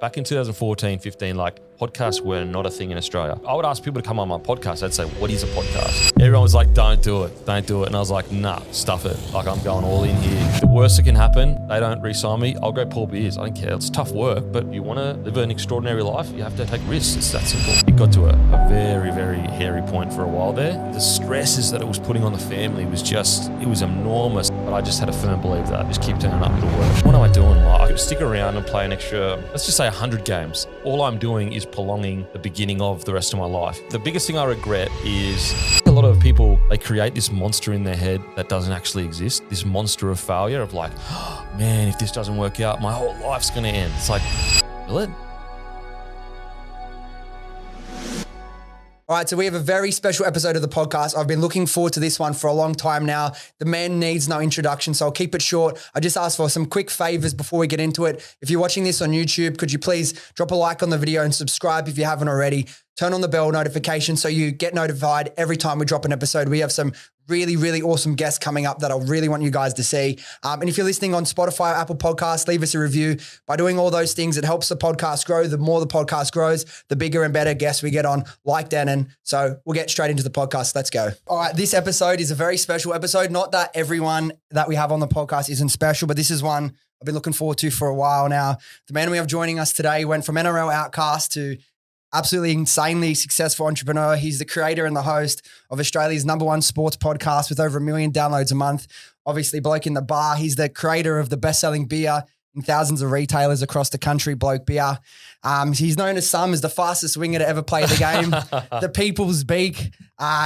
Back in 2014, 15, like podcasts were not a thing in Australia. I would ask people to come on my podcast. I'd say, what is a podcast? Everyone was like, don't do it. And I was like, nah, stuff it. Like I'm going all in here. The worst that can happen, they don't re-sign me. I'll go pour beers. I don't care. It's tough work, but you want to live an extraordinary life, you have to take risks. It's that simple. It got to a very, very hairy point for a while there. The stresses that it was putting on the family was just, it was enormous. But I just had a firm belief that just keep turning up, it'll work. What am I doing? Like, I could stick around and play an extra, let's just say 100 games. All I'm doing is prolonging the beginning of the rest of my life. The biggest thing I regret is a lot of people, they create this monster in their head that doesn't actually exist. This monster of failure of like, oh, man, if this doesn't work out, my whole life's going to end. It's like, will it? All right, so we have a very special episode of the podcast. I've been looking forward to this one for a long time now. The man needs no introduction, so I'll keep it short. I just ask for some quick favors before we get into it. If you're watching this on YouTube, could you please drop a like on the video and subscribe if you haven't already? Turn on the bell notification so you get notified every time we drop an episode. We have some really, really awesome guests coming up that I really want you guys to see. And if you're listening on Spotify or Apple Podcasts, leave us a review. By doing all those things, it helps the podcast grow. The more the podcast grows, the bigger and better guests we get on, like Denan. So we'll get straight into the podcast. Let's go. All right, this episode is a very special episode. Not that everyone that we have on the podcast isn't special, but this is one I've been looking forward to for a while now. The man we have joining us today went from NRL Outcast to absolutely insanely successful entrepreneur. He's the creator and the host of Australia's #1 sports podcast with over 1 million downloads a month. Obviously, Bloke in the Bar. He's the creator of the best-selling beer in thousands of retailers across the country, Bloke Beer. He's known as some as the fastest winger to ever play the game, the people's beak.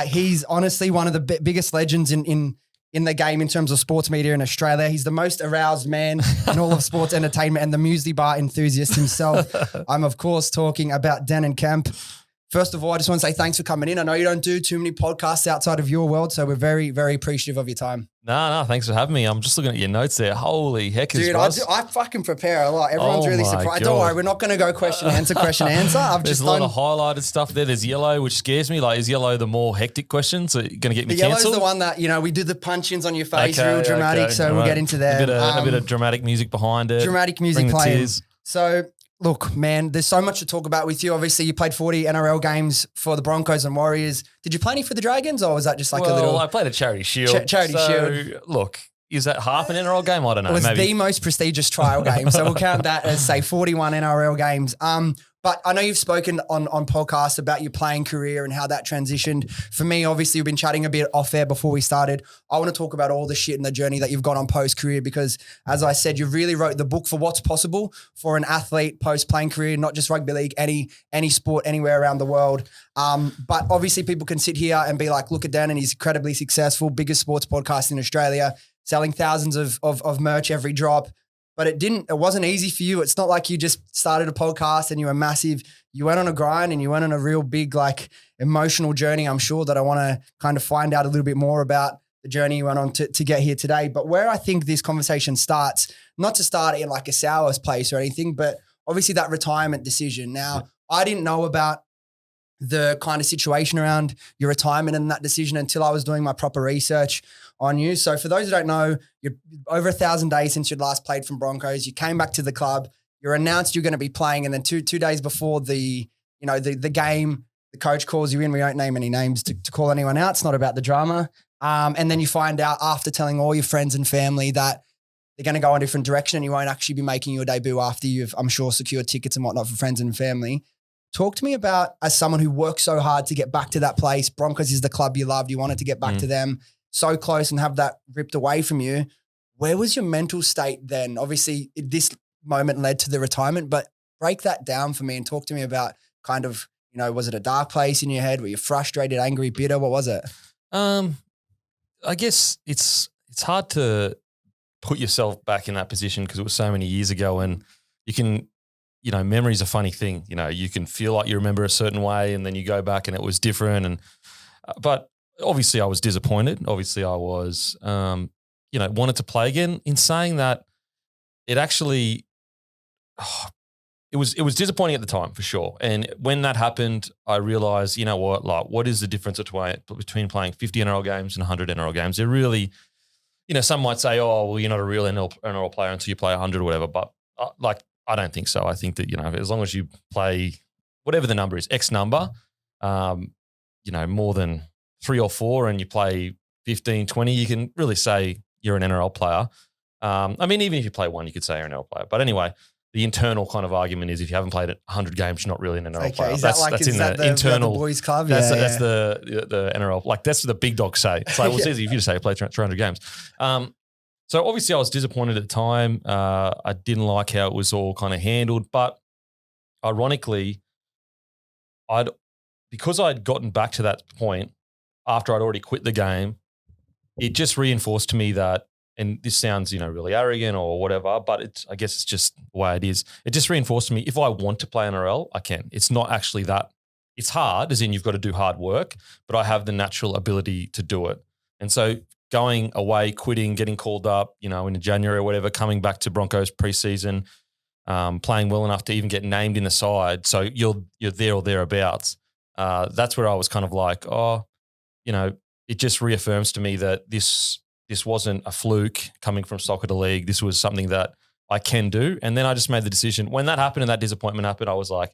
He's honestly one of the biggest legends in the game in terms of sports media in Australia. He's the most aroused man in all of sports entertainment and the muesli bar enthusiast himself. I'm, of course, talking about Denan Kemp. First of all, I just want to say thanks for coming in. I know you don't do too many podcasts outside of your world, so we're very, very appreciative of your time. No, thanks for having me. I'm just looking at your notes there. Holy heck, dude! I fucking prepare a lot. Everyone's really surprised. God. Don't worry, we're not going to go question answer. There's a lot of highlighted stuff there. There's yellow, which scares me. Like, is yellow the more hectic question? So you're going to get me cancelled? Yellow's the one that, we do the punch-ins on your face, real dramatic. Okay, so we'll get into that. A bit of dramatic music behind it. Dramatic music playing. So, look, man, there's so much to talk about with you. Obviously, you played 40 NRL games for the Broncos and Warriors. Did you play any for the Dragons, or was that just like a little? I played a charity shield. Shield. Look, is that half an NRL game? I don't know. It was the most prestigious trial game, so we'll count that as, say, 41 NRL games. But I know you've spoken on podcasts about your playing career and how that transitioned. For me, obviously, we've been chatting a bit off air before we started. I want to talk about all the shit and the journey that you've gone on post-career because, as I said, you really wrote the book for what's possible for an athlete post-playing career, not just rugby league, any sport, anywhere around the world. But obviously, people can sit here and be like, look at Dan and he's incredibly successful, biggest sports podcast in Australia, selling thousands of merch every drop. But it wasn't easy for you. It's not like you just started a podcast and you were massive. You went on a grind and you went on a real big, like, emotional journey, I'm sure, that I want to kind of find out a little bit more about the journey you went on to get here today. But where I think this conversation starts, not to start in like a sour place or anything, but obviously that retirement decision. Now, I didn't know about the kind of situation around your retirement and that decision until I was doing my proper research on you. So for those who don't know, you're over 1,000 days since you'd last played from Broncos. You came back to the club. You're announced you're going to be playing, and then two days before the game, the coach calls you in. We don't name any names to call anyone out. It's not about the drama. And then you find out after telling all your friends and family that they're going to go in a different direction and you won't actually be making your debut after you've, I'm sure, secured tickets and whatnot for friends and family. Talk to me about, as someone who worked so hard to get back to that place, Broncos is the club you loved, you wanted to get back to them, so close and have that ripped away from you. Where was your mental state then? Obviously, this moment led to the retirement, but break that down for me and talk to me about kind of, was it a dark place in your head? Were you frustrated, angry, bitter? What was it? I guess it's hard to put yourself back in that position because it was so many years ago, and you can, memory's a funny thing. You can feel like you remember a certain way and then you go back and it was different. And but obviously I was disappointed. Obviously I was, wanted to play again. In saying that, it actually, it was disappointing at the time for sure. And when that happened, I realized, what is the difference between playing 50 NRL games and 100 NRL games? They're really, some might say, oh, well, you're not a real NRL player until you play 100 or whatever. But I don't think so. I think that, as long as you play whatever the number is, X number, more than 3 or 4 and you play 15, 20, you can really say you're an NRL player. Even if you play 1, you could say you're an NRL player. But anyway, the internal kind of argument is if you haven't played 100 games, you're not really an NRL player. Is that the internal boys club? That's the NRL. Like that's what the big dogs say. It's like, well, it's easy if you just say you played 300 games. So obviously I was disappointed at the time. I didn't like how it was all kind of handled, but ironically, because I'd gotten back to that point after I'd already quit the game, it just reinforced to me that, and this sounds, really arrogant or whatever, but I guess it's just the way it is. It just reinforced to me, if I want to play NRL, I can. It's not actually that. It's hard, as in you've got to do hard work, but I have the natural ability to do it. And so going away, quitting, getting called up, in January or whatever, coming back to Broncos preseason, playing well enough to even get named in the side, so you're there or thereabouts. That's where I was kind of like, it just reaffirms to me that this wasn't a fluke coming from soccer to league. This was something that I can do. And then I just made the decision. When that happened and that disappointment happened, I was like,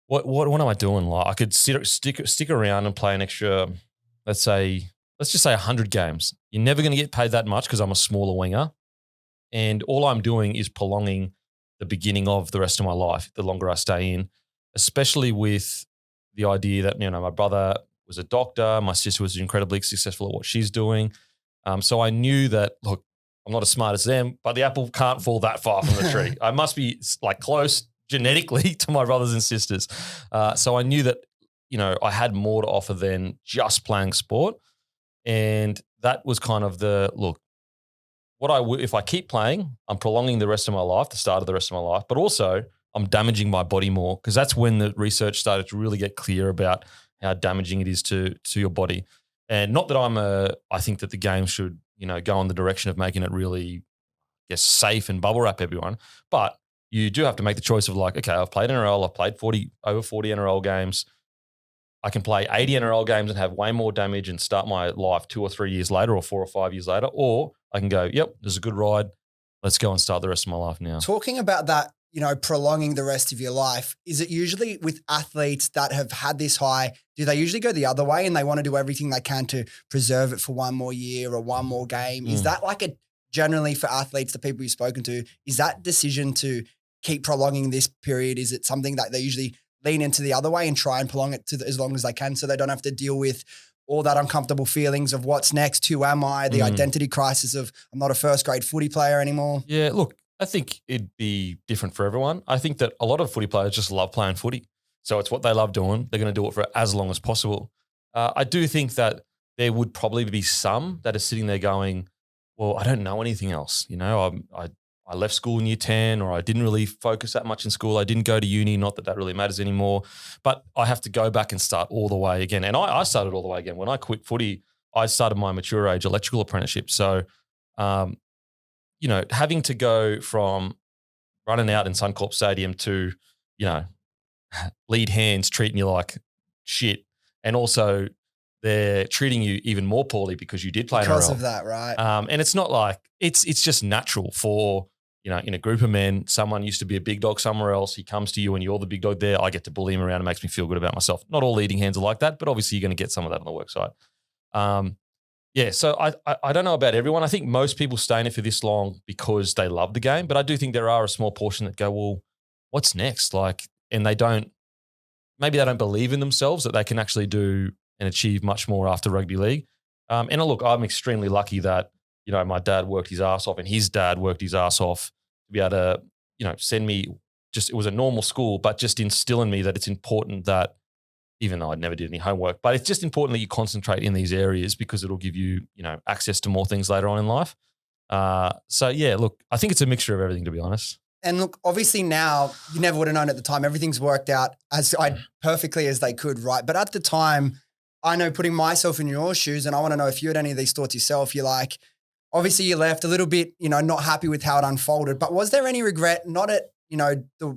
what am I doing? Like I could stick around and play an extra, let's just say 100 games. You're never going to get paid that much because I'm a smaller winger. And all I'm doing is prolonging the beginning of the rest of my life, the longer I stay in, especially with the idea that, my brother was a doctor. My sister was incredibly successful at what she's doing. So I knew that, look, I'm not as smart as them, but the apple can't fall that far from the tree. I must be like close genetically to my brothers and sisters. So I knew that, I had more to offer than just playing sport. And that was kind of the, look, if I keep playing, I'm prolonging the rest of my life, the start of the rest of my life, but also I'm damaging my body more, because that's when the research started to really get clear about how damaging it is to your body. And not that I think that the game should, go in the direction of making it really, safe and bubble wrap everyone. But you do have to make the choice of like, okay, I've played NRL, I've played over 40 NRL games. I can play 80 NRL games and have way more damage and start my life 2 or 3 years later or 4 or 5 years later. Or I can go, yep, this is a good ride. Let's go and start the rest of my life now. Talking about that, prolonging the rest of your life, is it usually with athletes that have had this high, do they usually go the other way and they want to do everything they can to preserve it for one more year or one more game? Is that like generally for athletes, the people you've spoken to, is that decision to keep prolonging this period, is it something that they usually lean into the other way and try and prolong it to as long as they can so they don't have to deal with all that uncomfortable feelings of what's next, who am I, the identity crisis of I'm not a first grade footy player anymore? Yeah, look, I think it'd be different for everyone. I think that a lot of footy players just love playing footy. So it's what they love doing. They're going to do it for as long as possible. I do think that there would probably be some that are sitting there going, well, I don't know anything else. I left school in year 10, or I didn't really focus that much in school. I didn't go to uni, not that really matters anymore, but I have to go back and start all the way again. And I started all the way again. When I quit footy, I started my mature age electrical apprenticeship. So, having to go from running out in Suncorp Stadium to, lead hands treating you like shit, and also they're treating you even more poorly because you did play because NRL. Of that, right? And it's not like it's just natural for, in a group of men, someone used to be a big dog somewhere else. He comes to you and you're the big dog there. I get to bully him around. It makes me feel good about myself. Not all leading hands are like that, but obviously you're going to get some of that on the work side. So I don't know about everyone. I think most people stay in it for this long because they love the game, but I do think there are a small portion that go, well, what's next? And maybe they don't believe in themselves that they can actually do and achieve much more after rugby league. And look, I'm extremely lucky that, my dad worked his ass off and his dad worked his ass off to be able to, send me it was a normal school, but just instill in me that it's important that, even though I never did any homework, but it's just important that you concentrate in these areas because it'll give you, access to more things later on in life. Look, I think it's a mixture of everything, to be honest. And look, obviously now you never would have known at the time. Everything's worked out as perfectly as they could, right? But at the time, I know, putting myself in your shoes, and I want to know if you had any of these thoughts yourself. You're like, obviously you left a little bit, not happy with how it unfolded, but was there any regret, not at,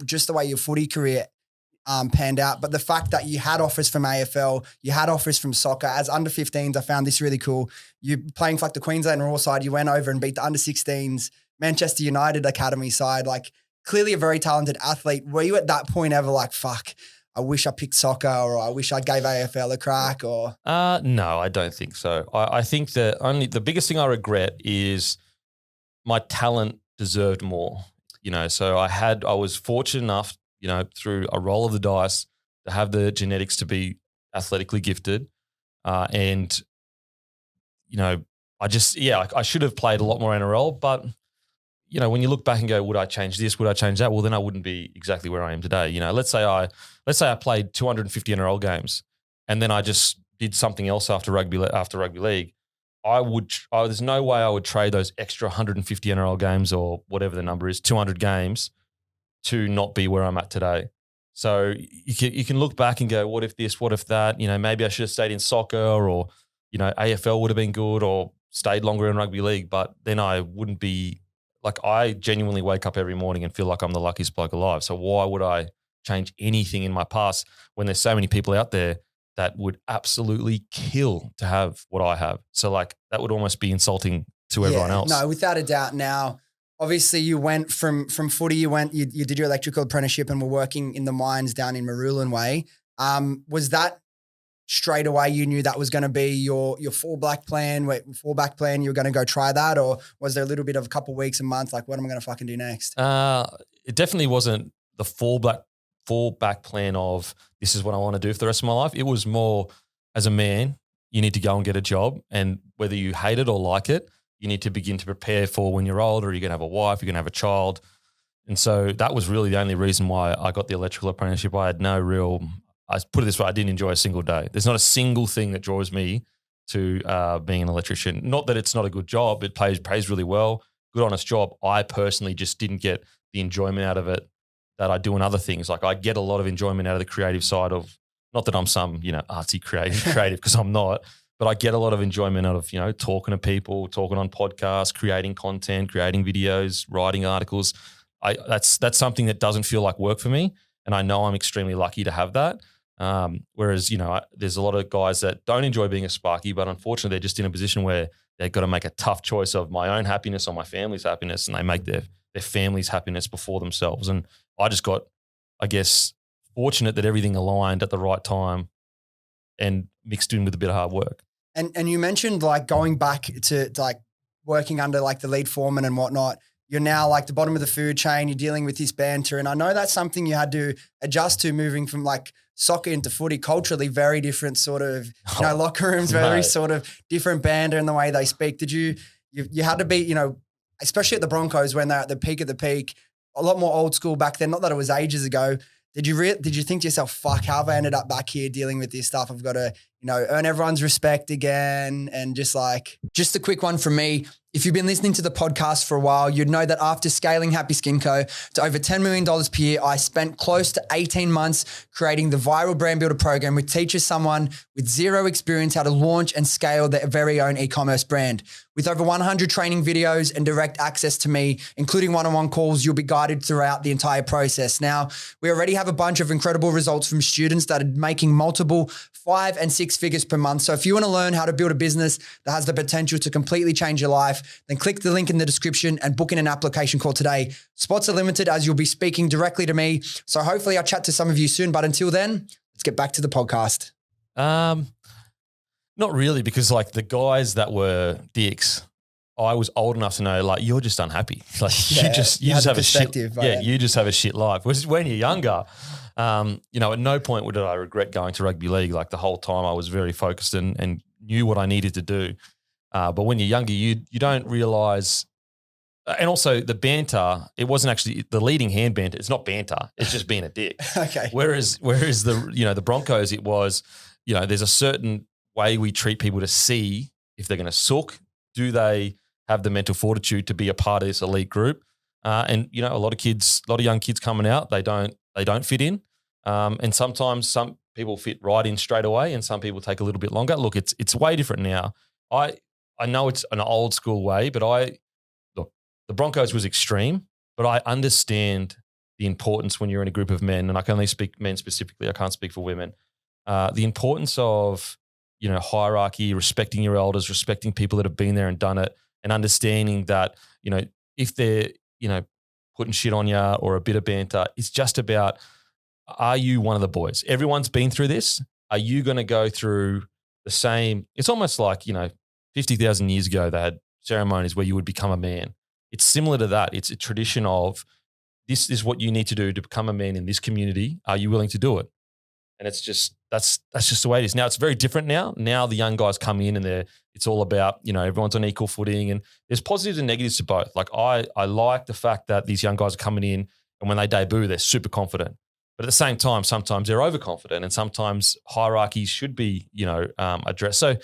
just the way your footy career panned out, but the fact that you had offers from AFL, you had offers from soccer as under 15s? I found this really cool. You playing for like the Queensland Raw side, you went over and beat the under 16s, Manchester United academy side. Like, clearly a very talented athlete. Were you at that point ever like, fuck, I wish I picked soccer, or I wish I gave AFL a crack, or? No, I don't think so. I think that the biggest thing I regret is my talent deserved more. So I was fortunate enough, through a roll of the dice to have the genetics to be athletically gifted. And I should have played a lot more NRL, but when you look back and go, would I change this? Would I change that? Well, then I wouldn't be exactly where I am today. Let's say I played 250 NRL games and then I just did something else after rugby league. There's no way I would trade those extra 150 NRL games or whatever the number is, 200 games, to not be where I'm at today. So you can look back and go, what if this, what if that? Maybe I should have stayed in soccer, or, AFL would have been good, or stayed longer in rugby league, but then I wouldn't be like, I genuinely wake up every morning and feel like I'm the luckiest bloke alive. So why would I change anything in my past when there's so many people out there that would absolutely kill to have what I have? So like, that would almost be insulting to everyone else. No, without a doubt. Now, obviously you went from footy, you did your electrical apprenticeship and were working in the mines down in Mullan way. Was that straight away you knew that was going to be your fallback plan, you were going to go try that? Or was there a little bit of a couple of weeks, a month, like, what am I going to fucking do next? It definitely wasn't the fallback plan of this is what I want to do for the rest of my life. It was more, as a man, you need to go and get a job, and whether you hate it or like it, you need to begin to prepare for when you're older. You're going to have a wife, you're going to have a child. And so that was really the only reason why I got the electrical apprenticeship. I put it this way, I didn't enjoy a single day. There's not a single thing that draws me to being an electrician. Not that it's not a good job. It pays really well, good, honest job. I personally just didn't get the enjoyment out of it that I do in other things. Like, I get a lot of enjoyment out of the creative side of, not that I'm some, artsy creative, because I'm not, but I get a lot of enjoyment out of, talking to people, talking on podcasts, creating content, creating videos, writing articles. That's something that doesn't feel like work for me. And I know I'm extremely lucky to have that. Whereas, there's a lot of guys that don't enjoy being a Sparky, but unfortunately they're just in a position where they've got to make a tough choice of my own happiness or my family's happiness, and they make their family's happiness before themselves. And I just got, I guess, fortunate that everything aligned at the right time and mixed in with a bit of hard work. And you mentioned like going back to like working under like the lead foreman and whatnot. You're now like the bottom of the food chain. You're dealing with this banter. And I know that's something you had to adjust to, moving from like soccer into footy, culturally very different sort of, locker rooms, very sort of different banter in the way they speak. Did you had to be, especially at the Broncos when they're at the peak of the peak, a lot more old school back then. Not that it was ages ago. Did you think to yourself, fuck, how have I ended up back here dealing with this stuff? I've got to, earn everyone's respect again. And just a quick one from me. If you've been listening to the podcast for a while, you'd know that after scaling Happy Skin Co. to over $10 million per year, I spent close to 18 months creating the viral brand builder program, which teaches someone with zero experience how to launch and scale their very own e-commerce brand. With over 100 training videos and direct access to me, including one-on-one calls, you'll be guided throughout the entire process. Now, we already have a bunch of incredible results from students that are making multiple 5 and 6 figures per month. So if you want to learn how to build a business that has the potential to completely change your life, then click the link in the description and book in an application call today. Spots are limited as you'll be speaking directly to me. So hopefully I'll chat to some of you soon. But until then, let's get back to the podcast. Not really, because like the guys that were dicks, I was old enough to know, like, you're just unhappy. Like you just have a shit. You just have a shit life. Whereas when you're younger, at no point did I regret going to rugby league. Like the whole time I was very focused and knew what I needed to do. But when you're younger, you don't realize. And also the banter, it wasn't actually the leading hand banter. It's not banter. It's just being a dick. Okay. Whereas the Broncos, it was, there's a certain way we treat people to see if they're going to sook. Do they have the mental fortitude to be a part of this elite group? And a lot of young kids coming out, they don't fit in. And sometimes some people fit right in straight away, and some people take a little bit longer. Look, it's way different now. I know it's an old school way, but the Broncos was extreme, but I understand the importance when you're in a group of men, and I can only speak men specifically. I can't speak for women. The importance of, hierarchy, respecting your elders, respecting people that have been there and done it, and understanding that, if they're, putting shit on you or a bit of banter. It's just about, are you one of the boys? Everyone's been through this. Are you going to go through the same? It's almost like, 50,000 years ago, they had ceremonies where you would become a man. It's similar to that. It's a tradition of, this is what you need to do to become a man in this community. Are you willing to do it? And it's just, that's just the way it is. Now it's very different now. Now the young guys come in and it's all about, everyone's on equal footing, and there's positives and negatives to both. Like I like the fact that these young guys are coming in, and when they debut, they're super confident. But at the same time, sometimes they're overconfident, and sometimes hierarchies should be, addressed. So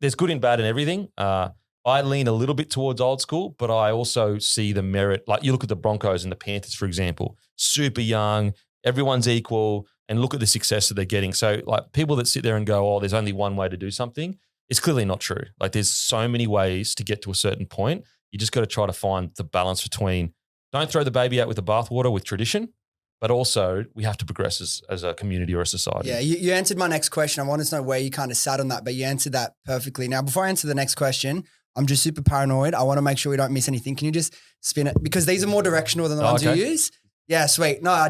there's good and bad in everything. I lean a little bit towards old school, but I also see the merit. Like you look at the Broncos and the Panthers, for example, super young, everyone's equal, and look at the success that they're getting. So like people that sit there and go, oh, there's only one way to do something, it's clearly not true. Like there's so many ways to get to a certain point. You just got to try to find the balance between, don't throw the baby out with the bathwater with tradition, but also we have to progress as a community or a society. Yeah, you answered my next question. I wanted to know where you kind of sat on that, but you answered that perfectly. Now, before I answer the next question, I'm just super paranoid. I want to make sure we don't miss anything. Can you just spin it? Because these are more directional than the ones you use. Yeah, sweet. No, I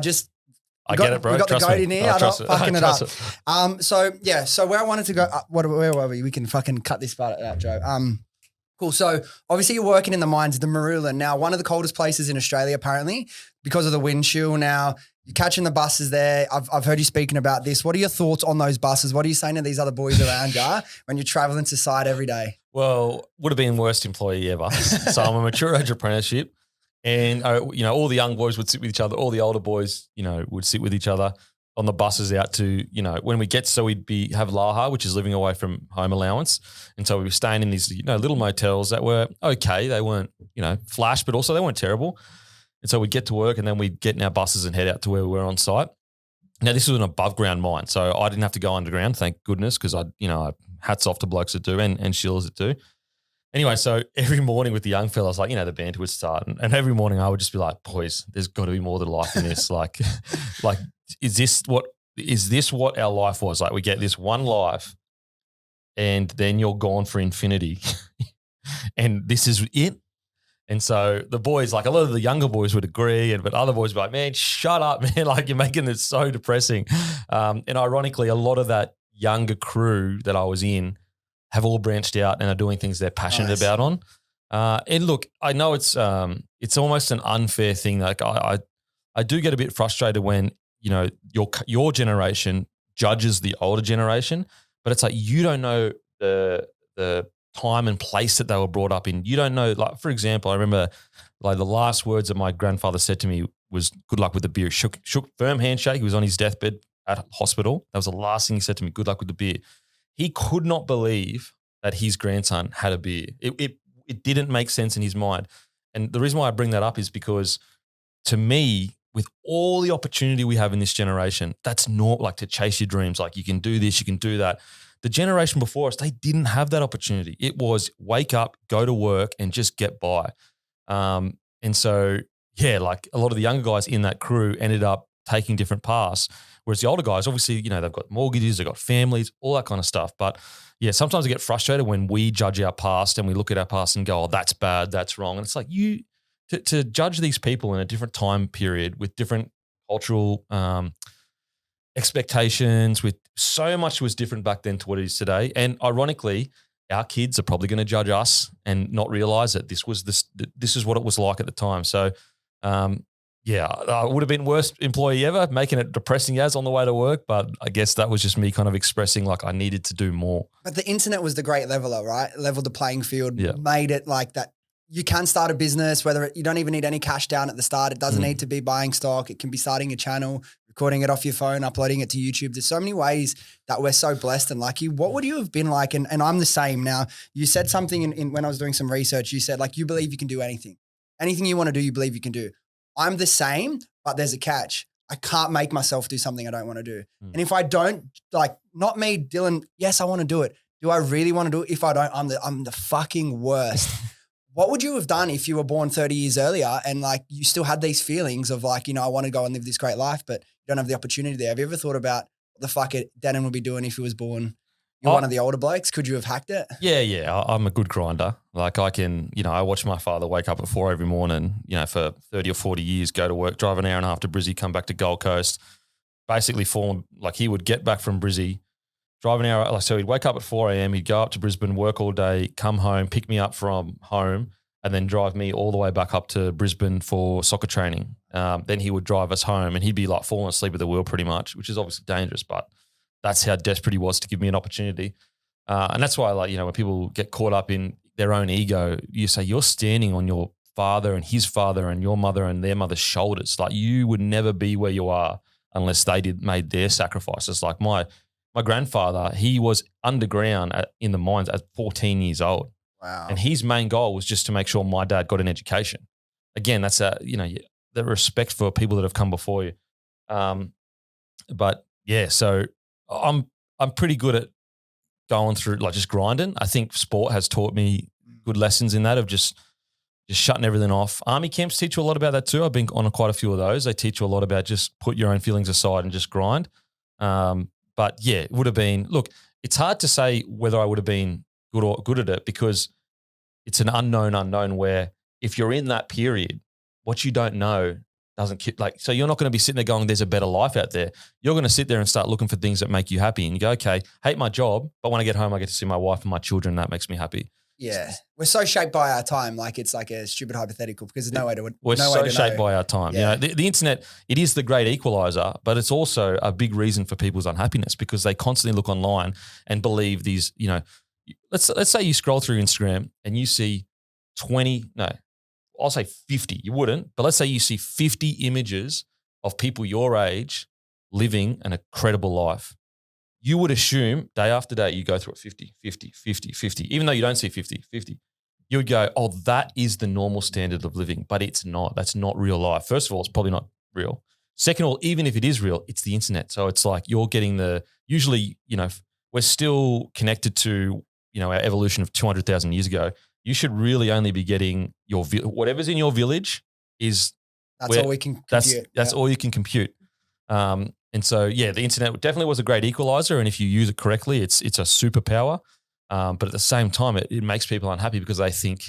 get it, bro. We got Trust the goat me. in here. I'm not fucking it up. It. So where I wanted to go, where were we? We can fucking cut this part out, Joe. Cool. So obviously you're working in the mines, the Mullan. Now, one of the coldest places in Australia, apparently, because of the wind chill. Now, you're catching the buses there. I've heard you speaking about this. What are your thoughts on those buses? What are you saying to these other boys around you when you're traveling to site every day? Well, would have been worst employee ever. So I'm a mature age apprenticeship, and all the young boys would sit with each other. All the older boys, would sit with each other on the buses out to, when we get, so we'd have Laha, which is living away from home allowance. And so we were staying in these, little motels that were okay. They weren't, flash, but also they weren't terrible. And so we'd get to work and then we'd get in our buses and head out to where we were on site. Now, this was an above ground mine, so I didn't have to go underground, thank goodness, because hats off to blokes that do and shills that do. Anyway, so every morning with the young fellas, the banter would start. And every morning I would just be like, boys, there's got to be more to life than this. like, is this what our life was? Like, we get this one life and then you're gone for infinity. And this is it. And so the boys, like a lot of the younger boys would agree, but other boys would be like, man, shut up, man. Like, you're making this so depressing. And ironically, a lot of that younger crew that I was in have all branched out and are doing things they're passionate about on. And look, I know it's almost an unfair thing. Like I do get a bit frustrated when, your generation judges the older generation, but it's like, you don't know the time and place that they were brought up in. You don't know, like, for example, I remember like the last words that my grandfather said to me was, good luck with the beer. Shook firm handshake. He was on his deathbed at hospital. That was the last thing he said to me, good luck with the beer. He could not believe that his grandson had a beer. It didn't make sense in his mind. And the reason why I bring that up is because, to me, with all the opportunity we have in this generation, that's not like to chase your dreams. Like, you can do this, you can do that. The generation before us, they didn't have that opportunity. It was wake up, go to work, and just get by. And so, yeah, like a lot of the younger guys in that crew ended up taking different paths, whereas the older guys, obviously, they've got mortgages, they've got families, all that kind of stuff. But yeah, sometimes I get frustrated when we judge our past and we look at our past and go, oh, that's bad, that's wrong. And it's like, to judge these people in a different time period with different cultural expectations, with so much was different back then to what it is today. And ironically, our kids are probably going to judge us and not realize that this is what it was like at the time. So, yeah, I would have been worst employee ever, making it depressing as on the way to work. But I guess that was just me kind of expressing like I needed to do more. But the internet was the great leveler, right? Leveled the playing field, yeah. Made it like that. You can start a business, you don't even need any cash down at the start. It doesn't need to be buying stock. It can be starting a channel, recording it off your phone, uploading it to YouTube. There's so many ways that we're so blessed and lucky. What would you have been like? And I'm the same now. You said something in when I was doing some research, you said like, you believe you can do anything. Anything you want to do, you believe you can do. I'm the same, but there's a catch. I can't make myself do something I don't want to do. And if I don't, like, not me, Dylan, yes, I want to do it. Do I really want to do it? If I don't, I'm the fucking worst. What would you have done if you were born 30 years earlier and like you still had these feelings of like, I want to go and live this great life, but you don't have the opportunity there? Have you ever thought about what the fuck Denan would be doing if he was born, You're one of the older blokes. Could you have hacked it? Yeah. I'm a good grinder. Like I can, I watch my father wake up at 4 every morning, for 30 or 40 years, go to work, drive an hour and a half to Brizzy, come back to Gold Coast, basically he would get back from Brizzy, drive an hour. So he'd wake up at 4 a.m., he'd go up to Brisbane, work all day, come home, pick me up from home, and then drive me all the way back up to Brisbane for soccer training. Then he would drive us home and he'd be like falling asleep at the wheel pretty much, which is obviously dangerous, but that's how desperate he was to give me an opportunity. And that's why, when people get caught up in their own ego, you say you're standing on your father and his father and your mother and their mother's shoulders. Like you would never be where you are unless they made their sacrifices. Like my grandfather, he was underground in the mines at 14 years old. Wow. And his main goal was just to make sure my dad got an education. Again, that's the respect for people that have come before you. But yeah, so I'm pretty good at going through just grinding. I think sport has taught me good lessons in that of just shutting everything off. Army camps teach you a lot about that too. I've been on quite a few of those. They teach you a lot about just put your own feelings aside and just grind. But yeah, it would have been, look, it's hard to say whether I would have been good at it because it's an unknown where if you're in that period, what you don't know doesn't so you're not going to be sitting there going, there's a better life out there. You're going to sit there and start looking for things that make you happy. And you go, okay, hate my job, but when I get home, I get to see my wife and my children. That makes me happy. Yeah. We're so shaped by our time. Like it's like a stupid hypothetical because there's no way to We're no so way to shaped know. by our time. Yeah. The internet, it is the great equalizer, but it's also a big reason for people's unhappiness because they constantly look online and believe these, let's say you scroll through Instagram and you see 50. You wouldn't, but let's say you see 50 images of people your age living an incredible life. You would assume day after day you go through it 50, 50, 50, 50, even though you don't see 50, 50. You would go, oh, that is the normal standard of living, but it's not. That's not real life. First of all, it's probably not real. Second of all, even if it is real, it's the internet. So it's like you're getting usually, we're still connected to, our evolution of 200,000 years ago. You should really only be getting whatever's in your village is all we can compute. That's all you can compute. And so, yeah, the internet definitely was a great equalizer. And if you use it correctly, it's a superpower. But at the same time, it makes people unhappy because they think,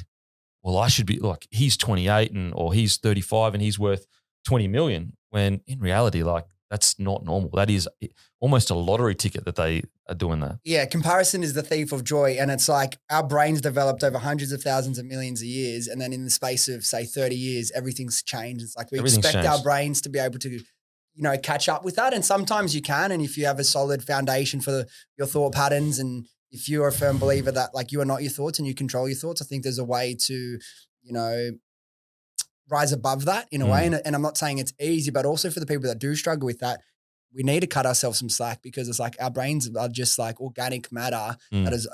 well, I should be like, he's 28 or he's 35 and he's worth 20 million. When in reality, that's not normal. That is almost a lottery ticket that they are doing that. Yeah, comparison is the thief of joy. And it's like our brains developed over hundreds of thousands of millions of years. And then in the space of, say, 30 years, everything's changed. It's like we expect our brains to be able to, catch up with that. And sometimes you can. And if you have a solid foundation for your thought patterns and if you're a firm believer that you are not your thoughts and you control your thoughts, I think there's a way to, rise above that in a way. And I'm not saying it's easy, but also for the people that do struggle with that, we need to cut ourselves some slack because it's like our brains are just like organic matter that is,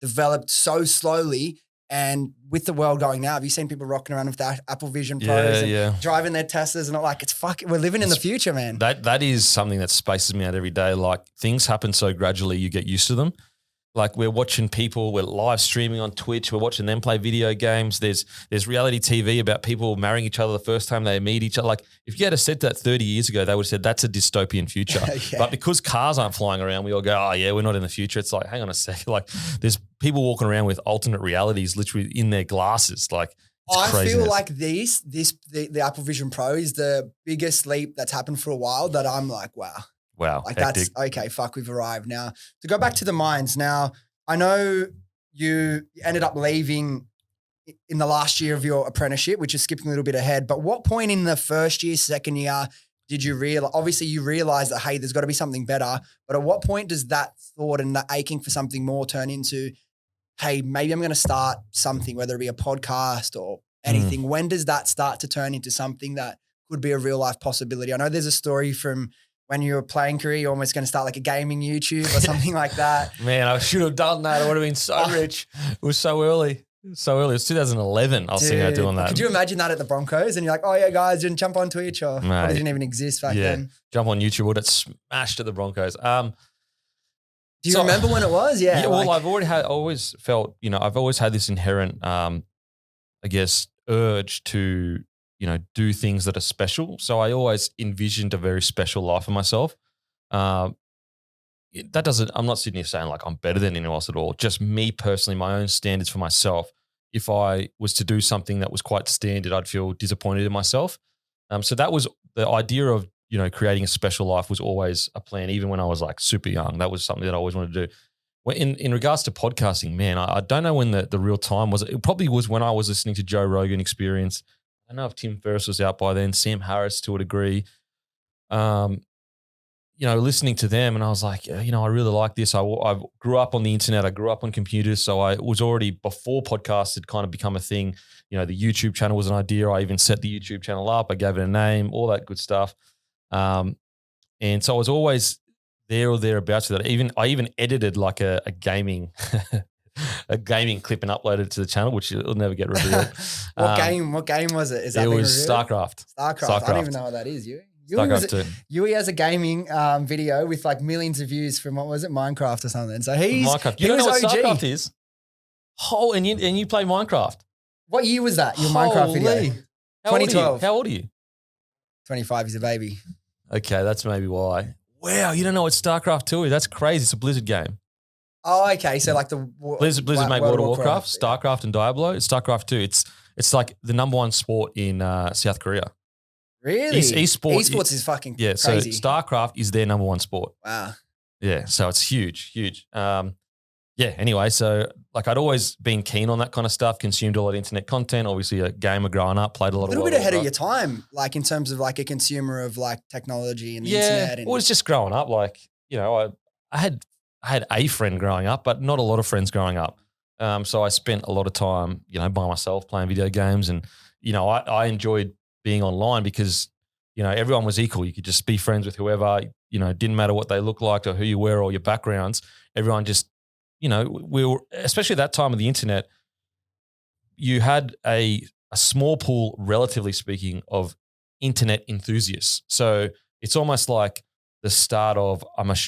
developed so slowly. And with the world going now, have you seen people rocking around with that Apple Vision Pros and driving their Teslas and we're living in the future, man. That is something that spaces me out every day. Like things happen so gradually, you get used to them. Like we're watching people, we're live streaming on Twitch, we're watching them play video games. There's reality TV about people marrying each other the first time they meet each other. Like if you had said that 30 years ago, they would have said that's a dystopian future. But because cars aren't flying around, we all go, oh yeah, we're not in the future. It's like, hang on a second. Like there's people walking around with alternate realities literally in their glasses. Like I feel like the Apple Vision Pro is the biggest leap that's happened for a while that I'm like, wow. Wow. Like hectic. That's okay. Fuck, we've arrived now. To go back to the mines now, I know you ended up leaving in the last year of your apprenticeship, which is skipping a little bit ahead. But what point in the first year, second year, did you realize? Obviously, you realized that hey, there's got to be something better. But at what point does that thought and that aching for something more turn into, hey, maybe I'm going to start something, whether it be a podcast or anything? When does that start to turn into something that could be a real life possibility? I know there's a story from when you were playing career, you're almost going to start like a gaming YouTube or something like that. Man, I should have done that. I would have been so rich. It was so early. So early. It was 2011. I was thinking about doing that. Could you imagine that at the Broncos? And you're like, oh yeah, guys, didn't jump on Twitch or it didn't even exist back then. Jump on YouTube. Would have smashed at the Broncos. Do you remember when it was? Yeah. Well, I've always felt, I've always had this inherent, urge to, do things that are special. So I always envisioned a very special life for myself. I'm not sitting here saying like I'm better than anyone else at all. Just me personally, my own standards for myself. If I was to do something that was quite standard, I'd feel disappointed in myself. So that was the idea of, creating a special life was always a plan, even when I was like super young. That was something that I always wanted to do. In regards to podcasting, man, I don't know when the real time was. It probably was when I was listening to Joe Rogan Experience. I don't know if Tim Ferriss was out by then, Sam Harris to a degree. Listening to them, and I was like, I really like this. I grew up on the internet. I grew up on computers. So I was already, before podcasts had kind of become a thing, the YouTube channel was an idea. I even set the YouTube channel up. I gave it a name, all that good stuff. And so I was always there or thereabouts with that. I even edited like a gaming a gaming clip and uploaded it to the channel, which will never get revealed. What game was it? Is that it was revealed? StarCraft. I don't even know what that is. Yui has a gaming video with like millions of views from, what was it, Minecraft or something. So Minecraft. You don't know what StarCraft is? Oh, and you play Minecraft. What year was that? Your Minecraft video? 2012. How old are you? 25. He's a baby. Okay, that's maybe why. Wow, you don't know what StarCraft 2 is? That's crazy. It's a Blizzard game. Oh, okay. So like the Blizzard make World of Warcraft, StarCraft, and Diablo. It's StarCraft 2. It's like the number one sport in South Korea. Really? Esports is fucking crazy. So StarCraft is their number one sport. Wow. Yeah, so it's huge. Anyway, so like I'd always been keen on that kind of stuff, consumed a lot of internet content, obviously a gamer growing up, played a lot of little bit ahead of your time, like in terms of like a consumer of like technology and the internet. Yeah, well, it's just growing up. Like, I had a friend growing up, but not a lot of friends growing up. So I spent a lot of time, by myself playing video games, and, I enjoyed being online because, everyone was equal. You could just be friends with whoever, it didn't matter what they looked like or who you were or your backgrounds. Everyone just, we were, especially at that time of the internet, you had a small pool, relatively speaking, of internet enthusiasts. So it's almost like the start of,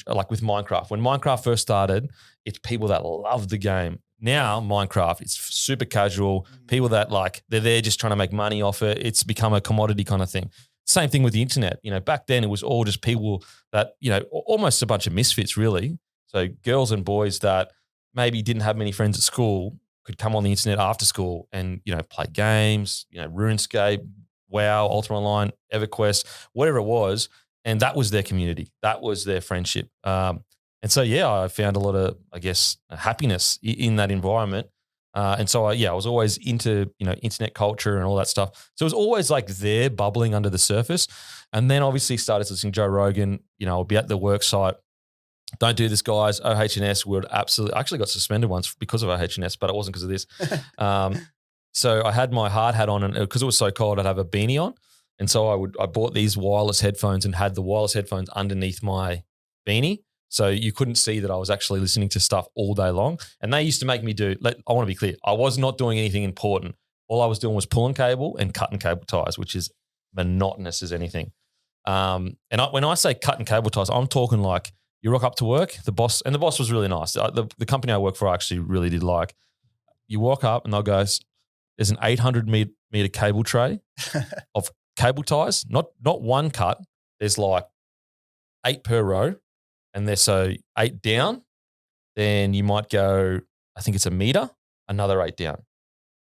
like with Minecraft. When Minecraft first started, it's people that love the game. Now Minecraft, it's super casual. People that they're there just trying to make money off it. It's become a commodity kind of thing. Same thing with the internet. Back then it was all just people that, almost a bunch of misfits really. So girls and boys that maybe didn't have many friends at school could come on the internet after school and, play games, RuneScape, WoW, Ultima Online, EverQuest, whatever it was. And that was their community. That was their friendship. And so, I found a lot of, happiness in that environment. And so, I was always into, internet culture and all that stuff. So it was always there bubbling under the surface. And then obviously started listening to Joe Rogan. I'll be at the work site. Don't do this, guys. OH&S would absolutely – I actually got suspended once because of OH&S, but it wasn't because of this. So I had my hard hat on, and because it was so cold, I'd have a beanie on. And so I bought these wireless headphones and had the wireless headphones underneath my beanie. So you couldn't see that I was actually listening to stuff all day long. And they used to make me I want to be clear, I was not doing anything important. All I was doing was pulling cable and cutting cable ties, which is monotonous as anything. When I say cutting cable ties, I'm talking like you rock up to work, the boss was really nice. The company I work for I actually really did like. You walk up and they'll go, there's an 800 meter cable tray of cable ties, not one cut. There's 8 per row. And there's 8 down, then you might go, I think it's a meter, another 8 down.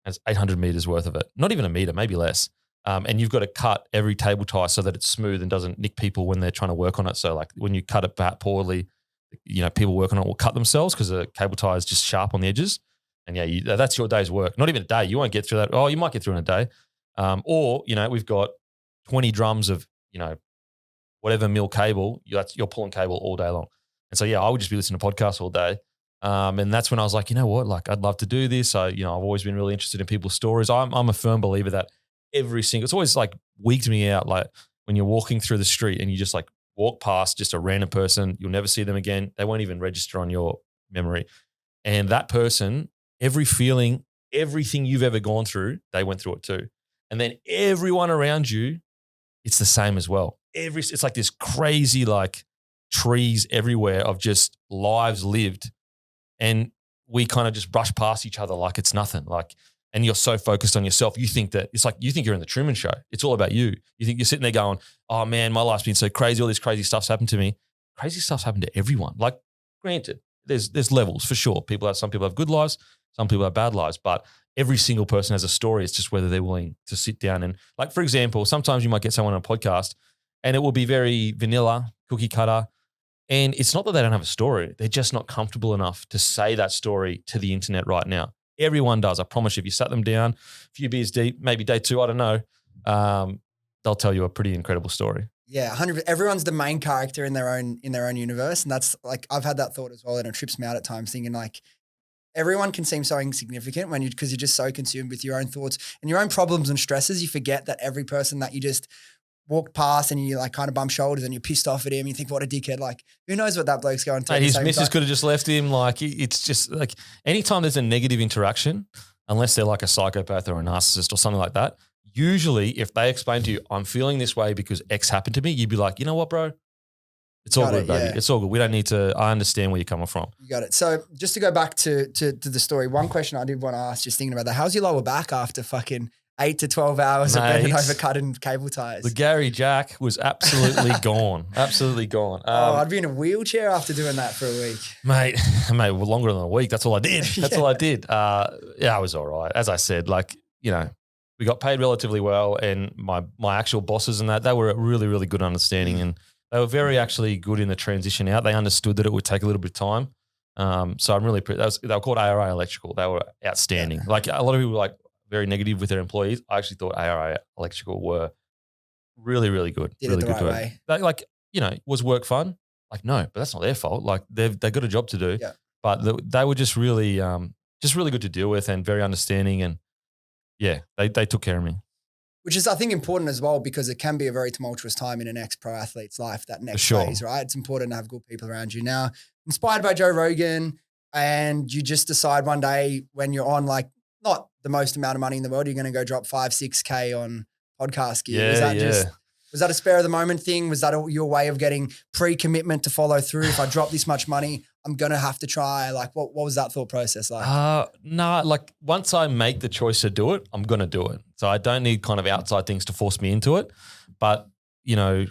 That's 800 meters worth of it. Not even a meter, maybe less. And you've got to cut every cable tie so that it's smooth and doesn't nick people when they're trying to work on it. So when you cut it back poorly, people working on it will cut themselves because the cable tie is just sharp on the edges. And that's your day's work. Not even a day. You won't get through that. Oh, you might get through in a day. Or we've got 20 drums of, whatever mil cable, you're pulling cable all day long. And so, I would just be listening to podcasts all day. And that's when I was like, you know what, I'd love to do this. I've always been really interested in people's stories. I'm a firm believer that it's always wigged me out. When you're walking through the street and you just walk past just a random person, you'll never see them again. They won't even register on your memory. And that person, every feeling, everything you've ever gone through, they went through it too. And then everyone around you, it's the same as well. It's like this crazy trees everywhere of just lives lived, and we kind of just brush past each other like it's nothing. And you're so focused on yourself, you think that it's you think you're in the Truman Show. It's all about you. You think you're sitting there going, "Oh man, my life's been so crazy. All this crazy stuff's happened to me." Crazy stuff's happened to everyone. granted, there's levels for sure. Some people have good lives, some people have bad lives, but every single person has a story. It's just whether they're willing to sit down and, like, for example, sometimes you might get someone on a podcast and it will be very vanilla, cookie cutter. And it's not that they don't have a story. They're just not comfortable enough to say that story to the internet right now. Everyone does. I promise you, if you sat them down, a few beers deep, maybe day 2, I don't know, they'll tell you a pretty incredible story. Yeah, 100%. Everyone's the main character in their own universe. And that's like, I've had that thought as well, and it trips me out at times, thinking like, everyone can seem so insignificant because you're just so consumed with your own thoughts and your own problems and stresses. You forget that every person that you just walked past and you like kind of bump shoulders and you're pissed off at him. You think, what a dickhead. Like, who knows what that bloke's going through. Mate, his missus could have just left him. Like, it's just like, anytime there's a negative interaction, unless they're like a psychopath or a narcissist or something like that, usually if they explain to you, I'm feeling this way because X happened to me, you'd be like, you know what, bro? It's all good, baby. Yeah. It's all good. We don't need to, I understand where you're coming from. You got it. So just to go back to the story, one question I did want to ask, just thinking about that, how's your lower back after fucking 8 to 12 hours of bending over cutting cable ties? The Gary Jack was absolutely gone. Absolutely gone. I'd be in a wheelchair after doing that for a week. Mate, longer than a week. That's all I did. That's all I did. Yeah, I was all right. As I said, like, you know, we got paid relatively well, and my actual bosses and that, they were really, really good understanding, and they were very actually good in the transition out. They understood that it would take a little bit of time. So I'm really, they were called ARA Electrical. They were outstanding. Like, a lot of people were like very negative with their employees. I actually thought ARA Electrical were really, really good. Did really it the good right way. They, like, you know, was work fun? Like, no, but that's not their fault. Like, they've got a job to do. Yeah. But they were just really good to deal with and very understanding. And yeah, they took care of me. Which is, I think, important as well, because it can be a very tumultuous time in an ex-pro athlete's life, that next phase, right? It's important to have good people around you. Now, inspired by Joe Rogan, and you just decide one day when you're on, like, not the most amount of money in the world, you're going to go drop 5-6K on podcast gear. Yeah, Was that a spare of the moment thing? Was that your way of getting pre-commitment to follow through? If I drop this much money, I'm going to have to try. Like, what was that thought process like? No, like, once I make the choice to do it, I'm going to do it. So I don't need kind of outside things to force me into it. But, you know,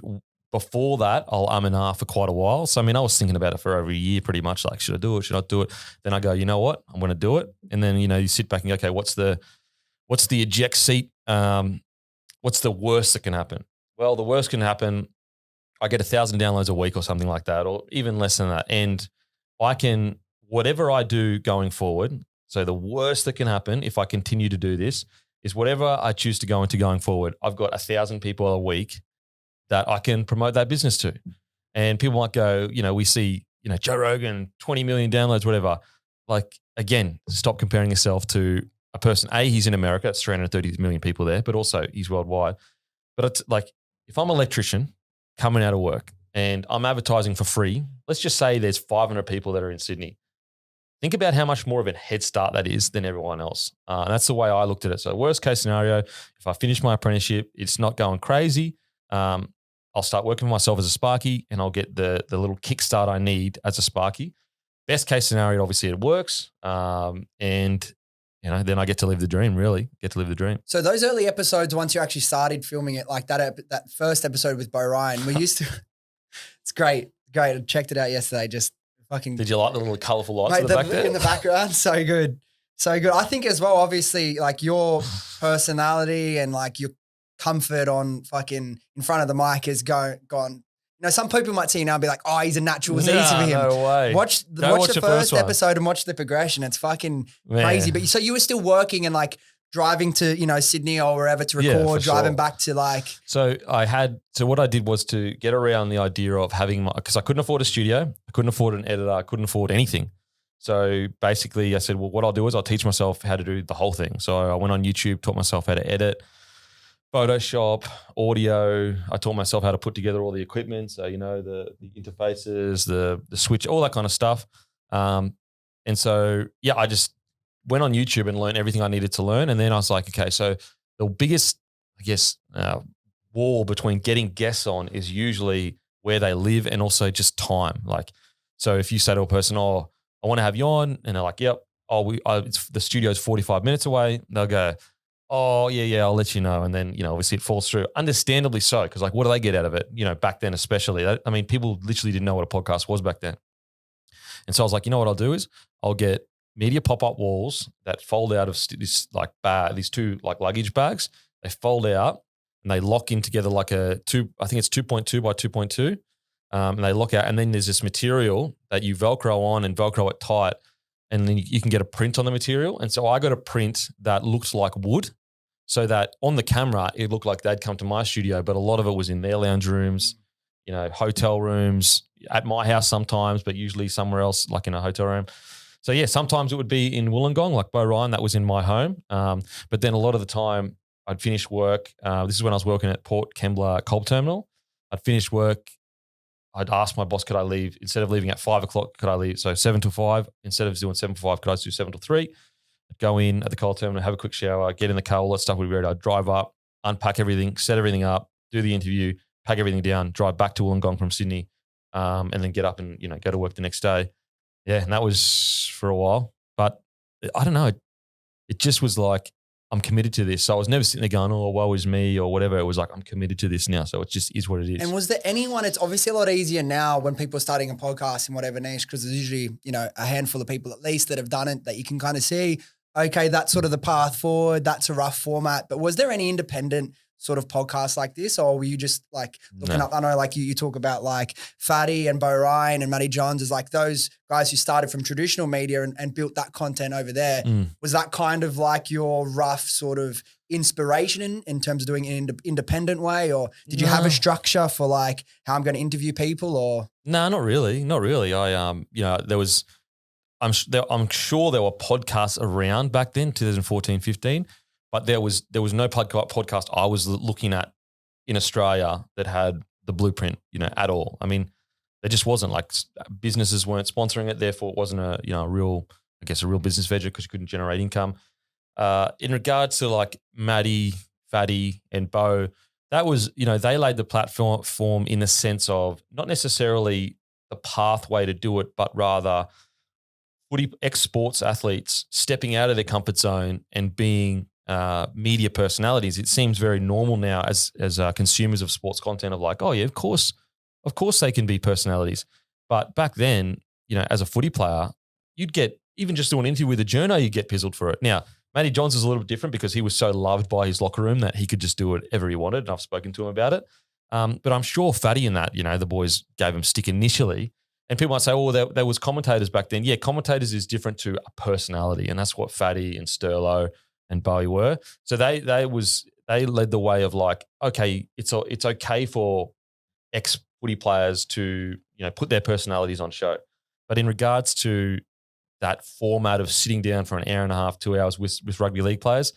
before that, I'll and ah for quite a while. So, I mean, I was thinking about it for over a year pretty much, like, should I do it? Should I do it? Then I go, you know what? I'm going to do it. And then, you know, you sit back and go, okay, what's the eject seat? What's the worst that can happen? Well, the worst can happen, I get 1,000 downloads a week or something like that, or even less than that. And I can, whatever I do going forward, so the worst that can happen if I continue to do this is whatever I choose to go into going forward, I've got 1,000 people a week that I can promote that business to. And people might go, you know, we see, you know, Joe Rogan, 20 million downloads, whatever. Like, again, stop comparing yourself to a person. A, he's in America, it's 330 million people there, but also he's worldwide. But it's like, if I'm an electrician coming out of work and I'm advertising for free, let's just say there's 500 people that are in Sydney. Think about how much more of a head start that is than everyone else. And that's the way I looked at it. So worst case scenario, if I finish my apprenticeship, it's not going crazy. I'll start working for myself as a Sparky, and I'll get the little kickstart I need as a Sparky. Best case scenario, obviously it works. And you know, then I get to live the dream, really. Get to live the dream. So those early episodes, once you actually started filming it, like that first episode with Bo Ryan, we used to – it's great. I checked it out yesterday, just fucking – Did you like the little colourful lights in the back there? In the background, so good. So good. I think as well, obviously, like your personality and like your comfort on fucking in front of the mic has gone – you know, some people might see you now and be like, oh, he's a natural. It's easy for him. No way. Watch the first episode and watch the progression. It's fucking crazy. But so you were still working and like driving to, you know, Sydney or wherever to record, driving back to like. So what I did was to get around the idea of having because I couldn't afford a studio. I couldn't afford an editor. I couldn't afford anything. So basically I said, well, what I'll do is I'll teach myself how to do the whole thing. So I went on YouTube, taught myself how to edit, Photoshop, audio. I taught myself how to put together all the equipment. So, you know, the interfaces, the switch, all that kind of stuff. And so, yeah, I just went on YouTube and learned everything I needed to learn. And then I was like, okay, so the biggest, I guess, wall between getting guests on is usually where they live and also just time. Like, so if you say to a person, oh, I want to have you on, and they're like, yep, the studio's 45 minutes away, they'll go, oh, yeah, I'll let you know. And then, you know, obviously it falls through. Understandably so, because like, what do they get out of it? You know, back then especially. I mean, people literally didn't know what a podcast was back then. And so I was like, you know what I'll do is I'll get media pop-up walls that fold out of this like bag, these two like luggage bags. They fold out and they lock in together like I think it's 2.2 by 2.2. And they lock out. And then there's this material that you Velcro on and Velcro it tight. And then you can get a print on the material. And so I got a print that looks like wood, so that on the camera, it looked like they'd come to my studio, but a lot of it was in their lounge rooms, hotel rooms, at my house sometimes, but usually somewhere else, like in a hotel room. So yeah, sometimes it would be in Wollongong, like Bo Ryan, that was in my home. But then a lot of the time I'd finish work. This is when I was working at Port Kembla Coal Terminal. I'd finish work. I'd ask my boss, could I leave, instead of leaving at 5 o'clock, could I leave? So 7 to 5, instead of doing 7 to 5, could I do 7 to 3? I'd go in at the coal terminal, have a quick shower, get in the car, all that stuff would be ready. I'd drive up, unpack everything, set everything up, do the interview, pack everything down, drive back to Wollongong from Sydney, and then get up and, go to work the next day. Yeah, and that was for a while. But I don't know, it just was like, I'm committed to this. So I was never sitting there going, oh, woe is me or whatever. It was like, I'm committed to this now. So it just is what it is. And was there anyone, it's obviously a lot easier now when people are starting a podcast in whatever niche, because there's usually, a handful of people at least that have done it that you can kind of see, okay, that's sort of the path forward. That's a rough format. But was there any independent sort of podcast like this, or were you just like looking up? I know like you talk about like Fatty and Bo Ryan and Matty Johns as like those guys who started from traditional media and built that content over there. Was that kind of like your rough sort of inspiration in terms of doing it in an independent way, or did you have a structure for like how I'm going to interview people? Or no, not really. I I'm sure there were podcasts around back then, 2014, 15. But there was no podcast I was looking at in Australia that had the blueprint, at all. I mean, there just wasn't, like, businesses weren't sponsoring it. Therefore, it wasn't a real business venture because you couldn't generate income. In regards to like Matty, Fatty and Bo, that was, they laid the platform in the sense of not necessarily the pathway to do it, but rather footy ex-sports athletes stepping out of their comfort zone and being media personalities. It seems very normal now as consumers of sports content of like, oh yeah, of course they can be personalities. But back then, as a footy player, you'd get, even just doing an interview with a journo, you'd get pizzled for it. Now, Matty Johns is a little bit different because he was so loved by his locker room that he could just do whatever he wanted, and I've spoken to him about it. But I'm sure Fatty and that, the boys gave him stick initially. And people might say, oh, there was commentators back then. Yeah, commentators is different to a personality, and that's what Fatty and Sterlo and Bowie were. So they led the way of like, okay, it's okay for ex-footy players to, put their personalities on show. But in regards to that format of sitting down for an hour and a half, 2 hours with rugby league players,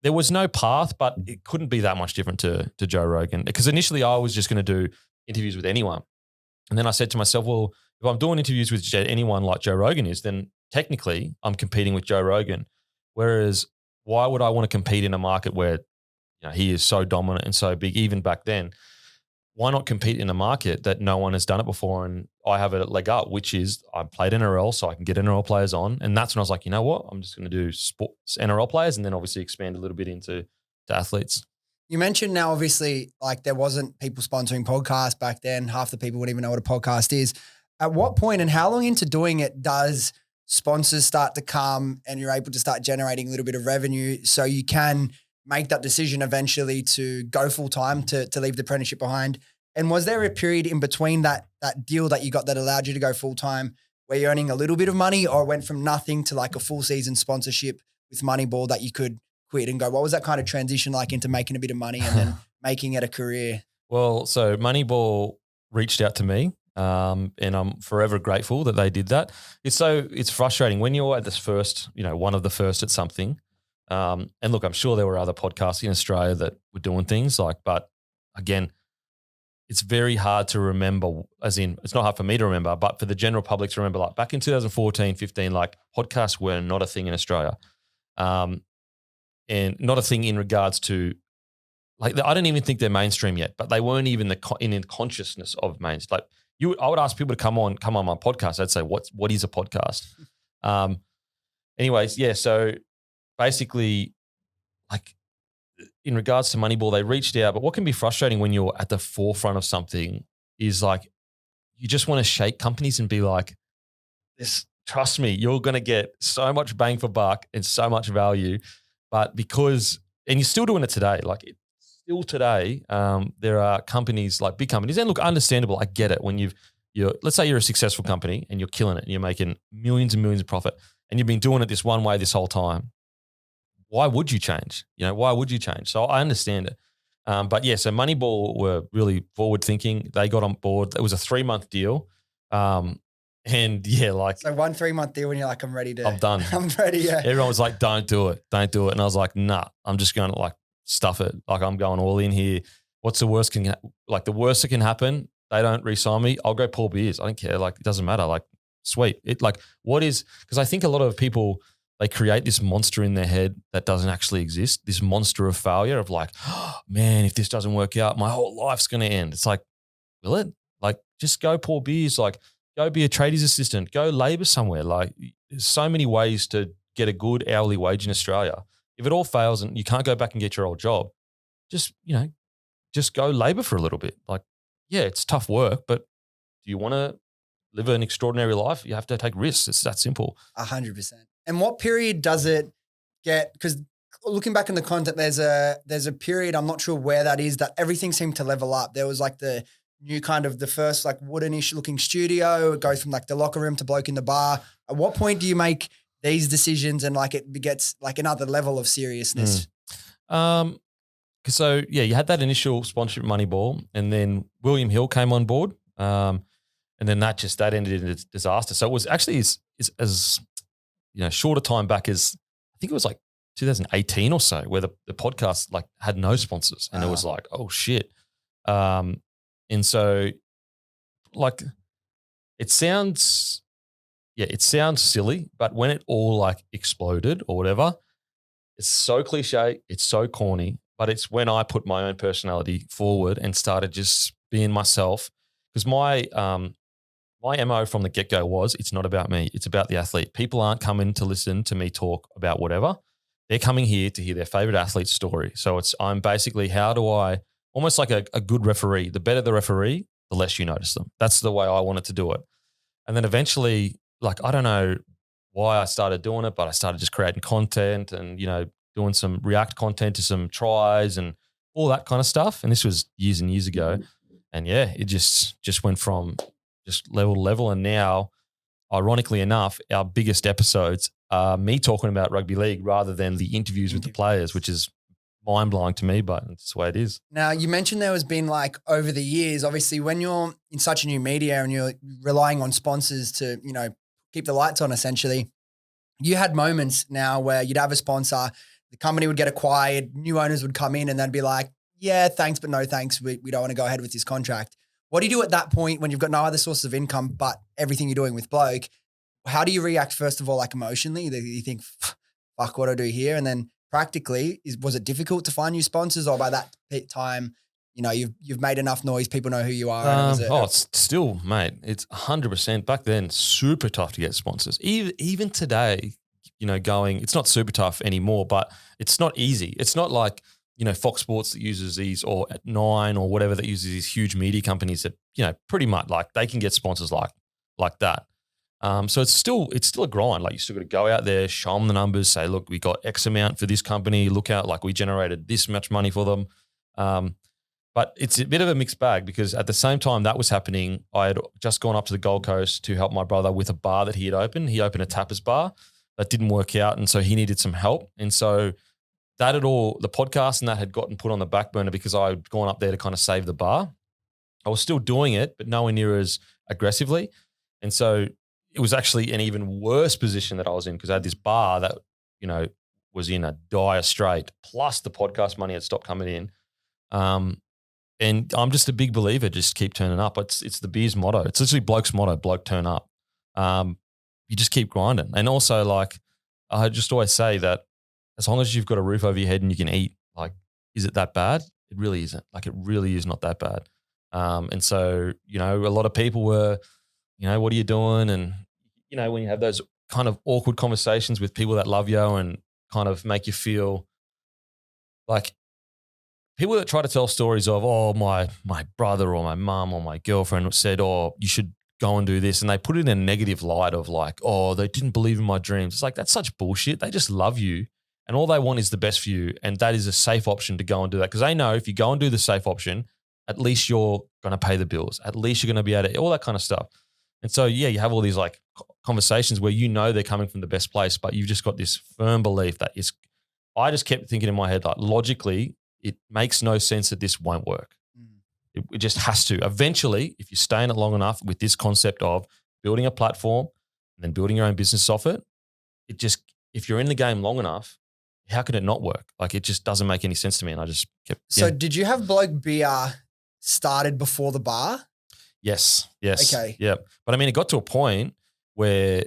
there was no path, but it couldn't be that much different to Joe Rogan. Because initially I was just going to do interviews with anyone. And then I said to myself, well, if I'm doing interviews with anyone like Joe Rogan is, then technically I'm competing with Joe Rogan. Whereas why would I want to compete in a market where he is so dominant and so big, even back then? Why not compete in a market that no one has done it before? And I have a leg up, which is I played NRL, so I can get NRL players on. And that's when I was like, you know what? I'm just going to do sports NRL players and then obviously expand a little bit into athletes. You mentioned now, obviously, like there wasn't people sponsoring podcasts back then. Half the people wouldn't even know what a podcast is. At what point and how long into doing it does sponsors start to come and you're able to start generating a little bit of revenue so you can make that decision eventually to go full-time, to leave the apprenticeship behind? And was there a period in between that deal that you got that allowed you to go full-time where you're earning a little bit of money, or went from nothing to like a full season sponsorship with Moneyball that you could quit and go? What was that kind of transition like into making a bit of money and then making it a career? Well, so Moneyball reached out to me. And I'm forever grateful that they did that. It's frustrating when you're at this first, one of the first at something. And look, I'm sure there were other podcasts in Australia that were doing things but again, it's very hard to remember, as in it's not hard for me to remember, but for the general public to remember, like back in 2014, 15, like podcasts were not a thing in Australia. And not a thing in regards to, like, I don't even think they're mainstream yet, but they weren't even in the consciousness of mainstream. Like, I would ask people to come on my podcast. I'd say, what is a podcast? Anyways, yeah. So basically, like in regards to Moneyball, they reached out. But what can be frustrating when you're at the forefront of something is like you just want to shake companies and be like, just trust me, you're going to get so much bang for buck and so much value. But and you're still doing it today, like still today, there are companies like big companies, and look, understandable. I get it when let's say you're a successful company and you're killing it and you're making millions and millions of profit and you've been doing it this one way this whole time. Why would you change? Why would you change? So I understand it. But yeah, so Moneyball were really forward thinking. They got on board. It was a 3-month deal. And yeah, like. So 1 3-month deal when you're like, I'm done. I'm ready. Yeah. Everyone was like, don't do it. And I was like, nah, I'm just going to like stuff it. Like I'm going all in here. What's the worst the worst that can happen? They don't re-sign me. I'll go pour beers. I don't care. Like it doesn't matter. Like sweet. Because I think a lot of people, they create this monster in their head that doesn't actually exist. This monster of failure of like, oh, man, if this doesn't work out, my whole life's going to end. It's like, will it? Like just go pour beers. Like go be a tradies assistant. Go labor somewhere. Like there's so many ways to get a good hourly wage in Australia. If it all fails and you can't go back and get your old job, just go labor for a little bit. Like, yeah, it's tough work, but do you want to live an extraordinary life? You have to take risks. It's that simple. 100%. And what period does it get? Because looking back in the content, there's a period, I'm not sure where that is, that everything seemed to level up. There was like the new kind of the first like woodenish looking studio. It goes from like the locker room to bloke in the bar. At what point do you make these decisions and like it gets like another level of seriousness? So yeah, you had that initial sponsorship Moneyball, and then William Hill came on board, and then that ended in a disaster. So it was actually as shorter time back as I think it was like 2018 or so, where the podcast like had no sponsors, and it was like, oh shit. And so like it sounds silly, but when it all like exploded or whatever, it's so cliche, it's so corny, but it's when I put my own personality forward and started just being myself. Because my MO from the get-go was, it's not about me, it's about the athlete. People aren't coming to listen to me talk about whatever. They're coming here to hear their favorite athlete's story. So I'm basically, how do I, almost like a good referee, the better the referee, the less you notice them. That's the way I wanted to do it. And then eventually, like, I don't know why I started doing it, but I started just creating content and, doing some React content to some tries and all that kind of stuff. And this was years and years ago. And yeah, it just went from just level to level. And now, ironically enough, our biggest episodes are me talking about rugby league rather than the interviews with the players, which is mind-blowing to me, but it's the way it is. Now, you mentioned there has been like over the years, obviously when you're in such a new media and you're relying on sponsors to, keep the lights on essentially, you had moments now where you'd have a sponsor, the company would get acquired, new owners would come in and they'd be like, yeah, thanks, but no thanks. We don't want to go ahead with this contract. What do you do at that point when you've got no other sources of income but everything you're doing with Bloke? How do you react, first of all, like emotionally? You think, fuck, what do I do here? And then practically, was it difficult to find new sponsors, or by that time, you've made enough noise, people know who you are? It's still, mate, it's 100%. Back then, super tough to get sponsors. Even today, it's not super tough anymore, but it's not easy. It's not like, Fox Sports that uses these, or at Nine or whatever that uses these huge media companies that, pretty much like they can get sponsors like that. So it's still a grind. Like you still got to go out there, show them the numbers, say, look, we got X amount for this company. Look out, like we generated this much money for them. But it's a bit of a mixed bag, because at the same time that was happening, I had just gone up to the Gold Coast to help my brother with a bar that he had opened. He opened a tapas bar that didn't work out, and so he needed some help. And so that had all, the podcast and that had gotten put on the back burner because I had gone up there to kind of save the bar. I was still doing it, but nowhere near as aggressively. And so it was actually an even worse position that I was in, because I had this bar that, was in a dire strait, plus the podcast money had stopped coming in. And I'm just a big believer, just keep turning up. It's the beer's motto. It's literally Bloke's motto, bloke turn up. You just keep grinding. And also, like, I just always say that as long as you've got a roof over your head and you can eat, like, is it that bad? It really isn't. Like, it really is not that bad. And so, a lot of people were, what are you doing? And, when you have those kind of awkward conversations with people that love you and kind of make you feel like, people that try to tell stories of, oh, my brother or my mum or my girlfriend said, oh, you should go and do this. And they put it in a negative light of like, oh, they didn't believe in my dreams. It's like, that's such bullshit. They just love you. And all they want is the best for you. And that is a safe option to go and do that. Because they know if you go and do the safe option, at least you're going to pay the bills. At least you're going to be able to, all that kind of stuff. And so, yeah, you have all these like conversations where you know they're coming from the best place, but you've just got this firm belief that it's, I just kept thinking in my head, like logically, it makes no sense that this won't work. It just has to. Eventually, if you stay in it long enough with this concept of building a platform and then building your own business off it, it just, if you're in the game long enough, how can it not work? Like it just doesn't make any sense to me. And I just kept. So did you have Bloke Beer started before the bar? Yes. Okay. Yeah. But I mean, it got to a point where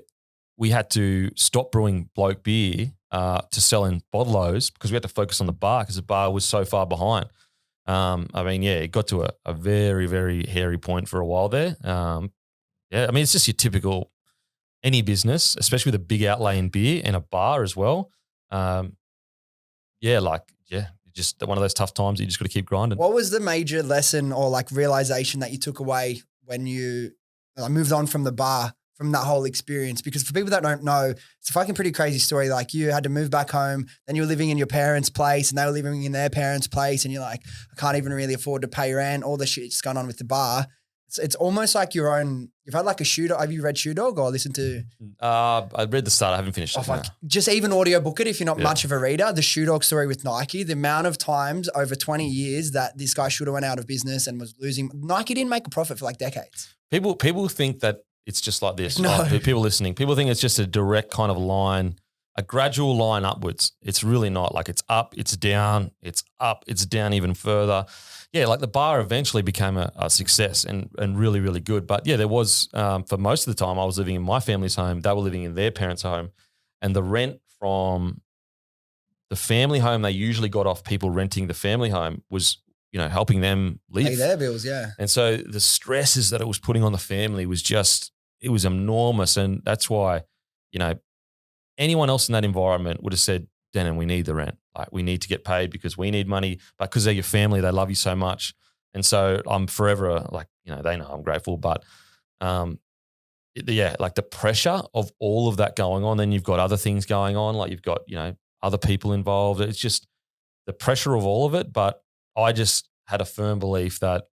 we had to stop brewing Bloke beer to sell in bottle-os because we had to focus on the bar because the bar was so far behind. I mean, yeah, it got to a very, very hairy point for a while there. Yeah, I mean, it's just your typical any business, especially with a big outlay in beer and a bar as well. Just one of those tough times that you just got to keep grinding. What was the major lesson or like realization that you took away when you moved on from the bar, from that whole experience? Because for people that don't know, it's a fucking pretty crazy story. Like you had to move back home, then you were living in your parents' place and they were living in their parents' place and you're like, I can't even really afford to pay rent, all the shit that's going on with the bar. It's almost like your own, you've had like a Shoe Dog. Have you read Shoe Dog or listened to? I read the start. I haven't finished it. Just even audiobook it if you're not much of a reader. The Shoe Dog story with Nike, the amount of times over 20 years that this guy should have went out of business and was losing. Nike didn't make a profit for like decades. People think that it's just like this. No. Like, people listening, people think it's just a direct kind of line, a gradual line upwards. It's really not. Like it's up, it's down, it's up, it's down even further. Yeah, like the bar eventually became a success and really, really good. But yeah, there was, for most of the time I was living in my family's home. They were living in their parents' home. And the rent from the family home they usually got off people renting the family home was, helping them live. Pay their bills, yeah. And so the stresses that it was putting on the family was just, it was enormous. And that's why, anyone else in that environment would have said, Denan, we need the rent. Like we need to get paid because we need money, but because they're your family, they love you so much. And so I'm forever like, they know I'm grateful, but like the pressure of all of that going on, then you've got other things going on, like you've got, other people involved. It's just the pressure of all of it. But I just had a firm belief that,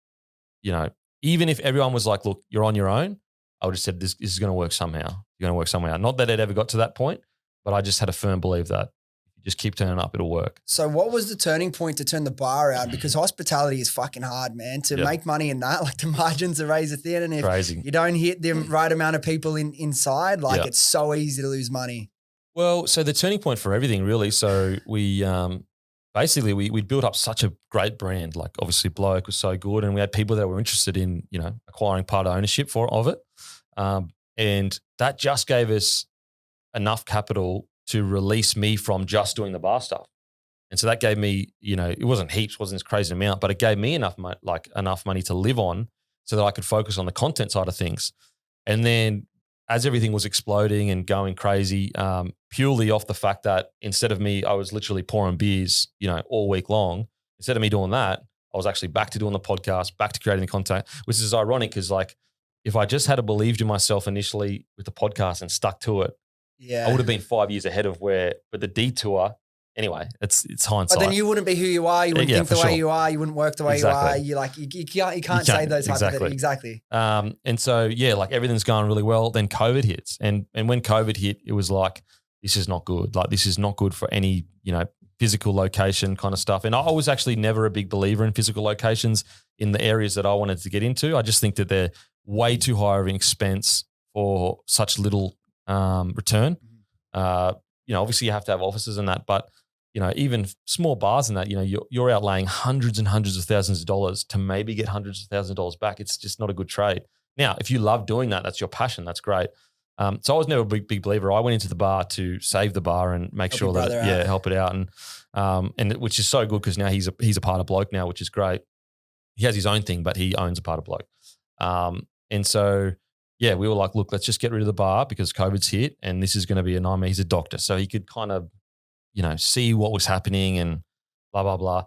even if everyone was like, look, you're on your own, I would have said this is going to work somehow. You're going to work somewhere. Not that it ever got to that point, but I just had a firm belief that just keep turning up, it'll work. So what was the turning point to turn the bar out? Because hospitality is fucking hard, man. To make money in that, like the margins are razor thin. And if you don't hit the right amount of people inside, like it's so easy to lose money. Well, so the turning point for everything really. So we basically we built up such a great brand. Like obviously Bloke was so good and we had people that were interested in, acquiring part ownership of it. And that just gave us enough capital to release me from just doing the bar stuff. And so that gave me, it wasn't heaps, wasn't this crazy amount, but it gave me enough money to live on so that I could focus on the content side of things. And then as everything was exploding and going crazy, purely off the fact that instead of me, I was literally pouring beers, all week long. Instead of me doing that, I was actually back to doing the podcast, back to creating the content, which is ironic because like if I just had believed in myself initially with the podcast and stuck to it, I would have been 5 years ahead of but the detour, anyway, it's hindsight. But then you wouldn't be who you are. You wouldn't think the way you are. You wouldn't work the way you are. You can't say those types of things. Exactly. And so, like everything's going really well. Then COVID hits. And when COVID hit, it was like, this is not good. Like this is not good for any, physical location kind of stuff. And I was actually never a big believer in physical locations in the areas that I wanted to get into. I just think that they're way too high of an expense for such little return. Obviously you have to have offices and that, but even small bars and that, you're outlaying hundreds and hundreds of thousands of dollars to maybe get hundreds of thousands of dollars back. It's just not a good trade. Now, if you love doing that, that's your passion. That's great. So I was never a big believer. I went into the bar to save the bar and make sure that help it out, and which is so good because now he's a part of Bloke now, which is great. He has his own thing, but he owns a part of Bloke. And so. Yeah, we were like, look, let's just get rid of the bar because COVID's hit and this is going to be a nightmare. He's a doctor, so he could kind of, see what was happening and blah, blah, blah.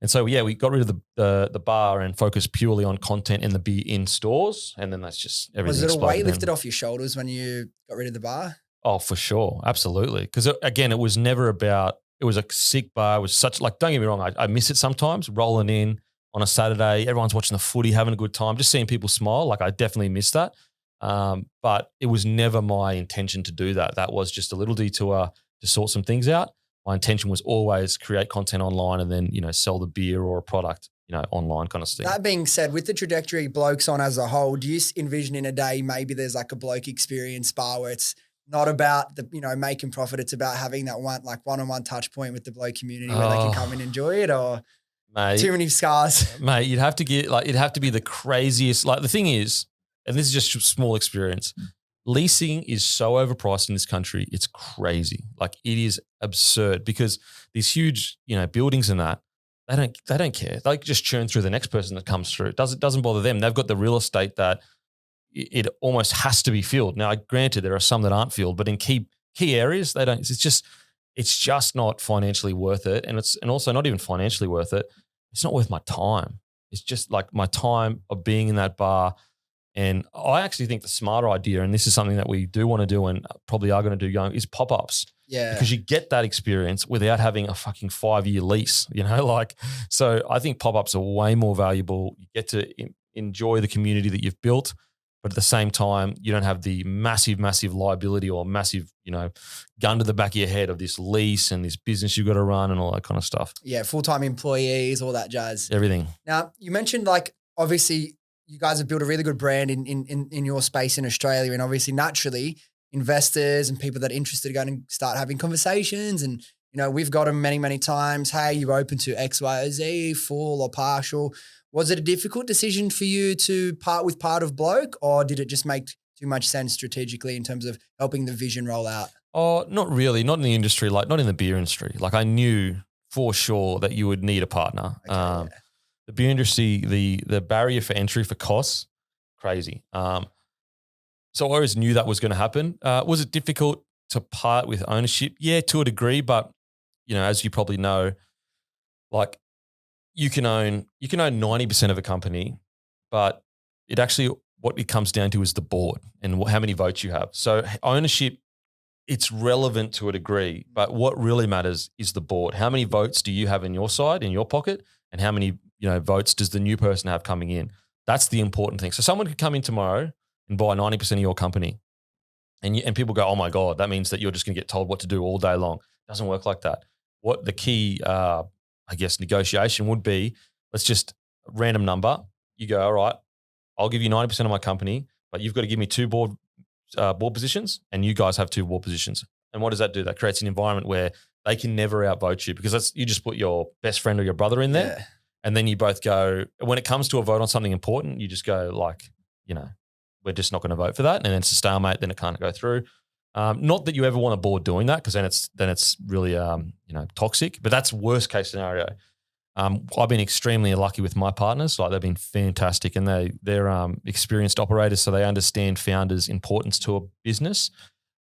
And so, yeah, we got rid of the bar and focused purely on content and the beer in stores. And then that's just everything. Was it a exploded weight then. lifted off your shoulders when you got rid of the bar? Oh, for sure. Absolutely. Because again, it was never about, it was a sick bar. It was such, like, don't get me wrong, I miss it sometimes, rolling in on a Saturday, everyone's watching the footy, having a good time, just seeing people smile. Like, I definitely miss that. But it was never my intention to do that. That was just a little detour to sort some things out. My intention was always create content online and then, sell the beer or a product, online kind of thing. That being said, with the trajectory Blokes on as a whole, do you envision in a day maybe there's like a Bloke Experience bar where it's not about the making profit, it's about having that one-on-one touch point with the bloke community where they can come and enjoy it, or mate, too many scars? Mate, you'd have to it'd have to be the craziest. Like, the thing is, and this is just small experience, leasing is so overpriced in this country. It's crazy. Like, it is absurd because these huge, buildings and that, they don't care. They just churn through the next person that comes through. It doesn't bother them. They've got the real estate that it almost has to be filled. Now, granted, there are some that aren't filled, but in key areas, they don't. It's just not financially worth it, and also not even financially worth it. It's not worth my time. It's just like my time of being in that bar. And I actually think the smarter idea, and this is something that we do want to do and probably are going to do is pop-ups. Yeah. Because you get that experience without having a fucking 5-year lease, so I think pop-ups are way more valuable. You get to enjoy the community that you've built, but at the same time, you don't have the massive, massive liability or massive, gun to the back of your head of this lease and this business you've got to run and all that kind of stuff. Yeah, full-time employees, all that jazz. Everything. Now, you mentioned obviously you guys have built a really good brand in your space in Australia, and obviously naturally investors and people that are interested are going to start having conversations, and we've got them many, many times. Hey, you're open to X, Y, or Z, full or partial. Was it a difficult decision for you to part with part of Bloke, or did it just make too much sense strategically in terms of helping the vision roll out? Oh, not really. Not in the industry, not in the beer industry. Like, I knew for sure that you would need a partner. Okay, yeah. The beer industry, the barrier for entry for costs, crazy. So I always knew that was going to happen. Was it difficult to part with ownership? Yeah, to a degree, but as you probably know, like, you can own 90% of a company, but it actually, what it comes down to is the board and how many votes you have. So ownership, it's relevant to a degree, but what really matters is the board. How many votes do you have in your side, in your pocket, and how many votes does the new person have coming in? That's the important thing. So someone could come in tomorrow and buy 90% of your company, and people go, oh my God, that means that you're just going to get told what to do all day long. It doesn't work like that. What the key, negotiation would be, let's just random number. You go, all right, I'll give you 90% of my company, but you've got to give me 2 board positions, and you guys have 2 board positions. And what does that do? That creates an environment where they can never outvote you, because you just put your best friend or your brother in there. Yeah. And then you both go, when it comes to a vote on something important, you just go we're just not going to vote for that. And then it's a stalemate, then it can't go through. Not that you ever want a board doing that, because then it's really, toxic, but that's worst case scenario. I've been extremely lucky with my partners. Like, they've been fantastic, and they're experienced operators, so they understand founders' importance to a business.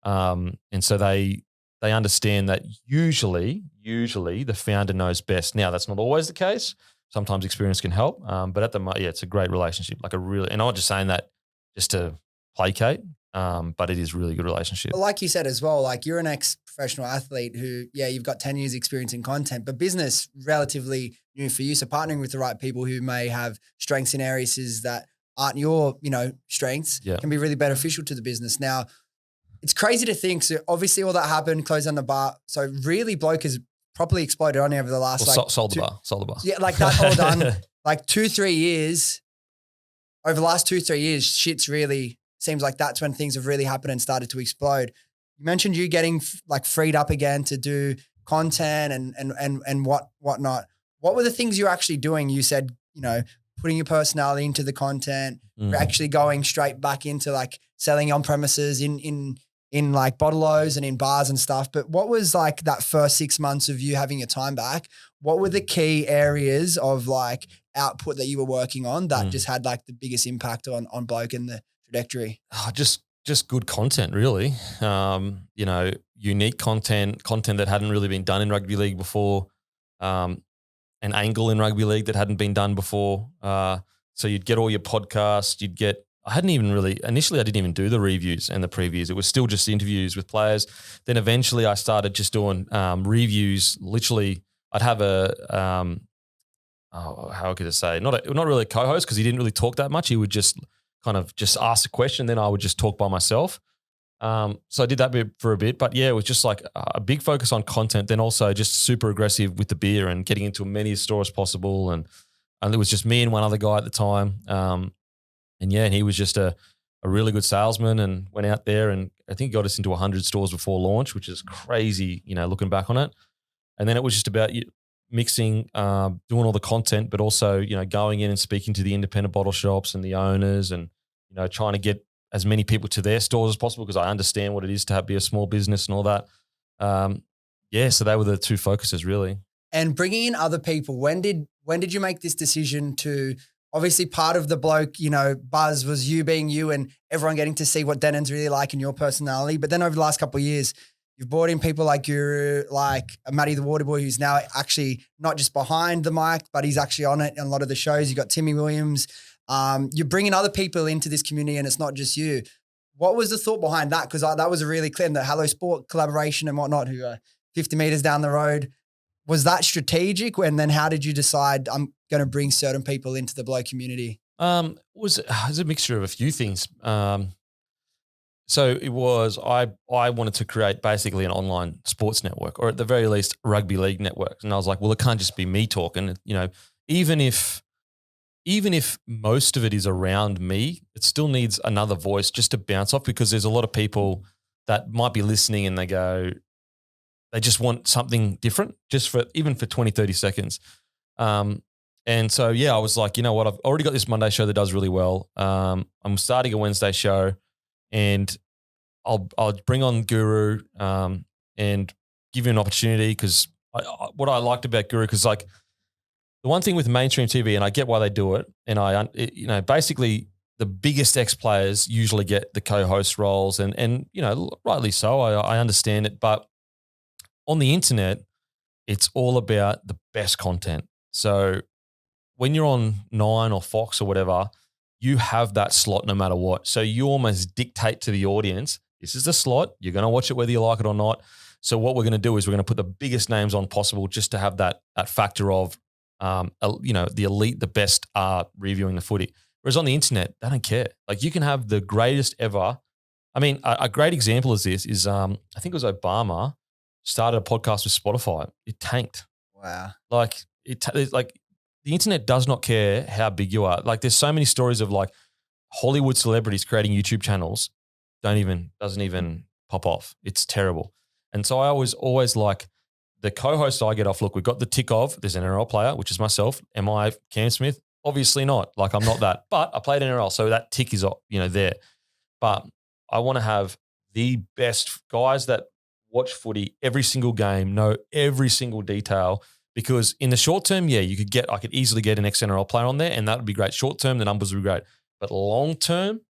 And so they understand that usually the founder knows best. Now, that's not always the case. Sometimes experience can help. But it's a great relationship. And I'm not just saying that just to placate, but it is a really good relationship. But like you said as well, like, you're an ex-professional athlete who, you've got 10 years experience in content, but business relatively new for you. So partnering with the right people who may have strengths in areas that aren't your, strengths can be really beneficial to the business. Now, it's crazy to think. So obviously all that happened, closed down the bar. So really Bloke has properly exploded on over the last sold the bar. Yeah, like that all done. Like 2-3 years, over the last 2-3 years, shit's really seems like that's when things have really happened and started to explode. You mentioned you getting freed up again to do content and whatnot. What were the things you're actually doing? You said, putting your personality into the content, actually going straight back into selling on premises in bottle-os and in bars and stuff. But what was that first 6 months of you having your time back? What were the key areas of output that you were working on that just had the biggest impact on Bloke and the trajectory? Oh, just good content, really. Unique content that hadn't really been done in rugby league before. an angle in rugby league that hadn't been done before. So you'd get all your podcasts. Initially I didn't even do the reviews and the previews. It was still just interviews with players. Then eventually I started just doing reviews. Literally, I'd have how could I say? Not really a co-host, because he didn't really talk that much. He would just kind of just ask a question, then I would just talk by myself. So I did that for a bit, but yeah, it was just like a big focus on content, then also just super aggressive with the beer and getting into as many stores as possible. And it was just me and one other guy at the time. And he was just a really good salesman, and went out there, and I think got us into 100 stores before launch, which is crazy, looking back on it. And then it was just about mixing, doing all the content, but also, going in and speaking to the independent bottle shops and the owners, and, trying to get as many people to their stores as possible, because I understand what it is to be a small business and all that. So they were the two focuses really. And bringing in other people, when did you make this decision to, obviously part of the bloke, buzz was you being you and everyone getting to see what Denan's really like and your personality. But then over the last couple of years, you've brought in people like Guru, like Matty the Waterboy, who's now actually not just behind the mic, but he's actually on it on a lot of the shows. You've got Timmy Williams. You're bringing other people into this community, and it's not just you. What was the thought behind that? Because that was a really clear, the Hello Sport collaboration and whatnot, who are 50 meters down the road. Was that strategic? And then how did you decide I'm going to bring certain people into the Bloke community? It was a mixture of a few things. So it was, I wanted to create basically an online sports network, or at the very least rugby league network. And I was like, well, it can't just be me talking, even if most of it is around me, it still needs another voice just to bounce off, because there's a lot of people that might be listening and they just want something different, just for 20, 30 seconds. And so, I was like, you know what, I've already got this Monday show that does really well. I'm starting a Wednesday show, and I'll bring on Guru and give you an opportunity, because what I liked about Guru, because like the one thing with mainstream TV, and I get why they do it, and basically the biggest ex-players usually get the co-host roles, and rightly so, I understand it, but on the internet, it's all about the best content. So when you're on Nine or Fox or whatever, you have that slot no matter what. So you almost dictate to the audience, this is the slot, you're going to watch it whether you like it or not. So what we're going to do is we're going to put the biggest names on possible, just to have that factor of, the elite, the best are reviewing the footy. Whereas on the internet, they don't care. Like, you can have the greatest ever. I mean, a great example of this is, I think it was Obama started a podcast with Spotify. It tanked. Wow. Like the internet does not care how big you are. Like, there's so many stories of like Hollywood celebrities creating YouTube channels doesn't even pop off. It's terrible. And so I was always like, the co-host I get off, look, we've got the tick of, there's an NRL player, which is myself. Am I Cam Smith? Obviously not. Like, I'm not that. But I played NRL, so that tick is, there. But I want to have the best guys that watch footy every single game, know every single detail, because in the short term, I could easily get an ex-NRL player on there, and that would be great. Short term, the numbers would be great. But long term,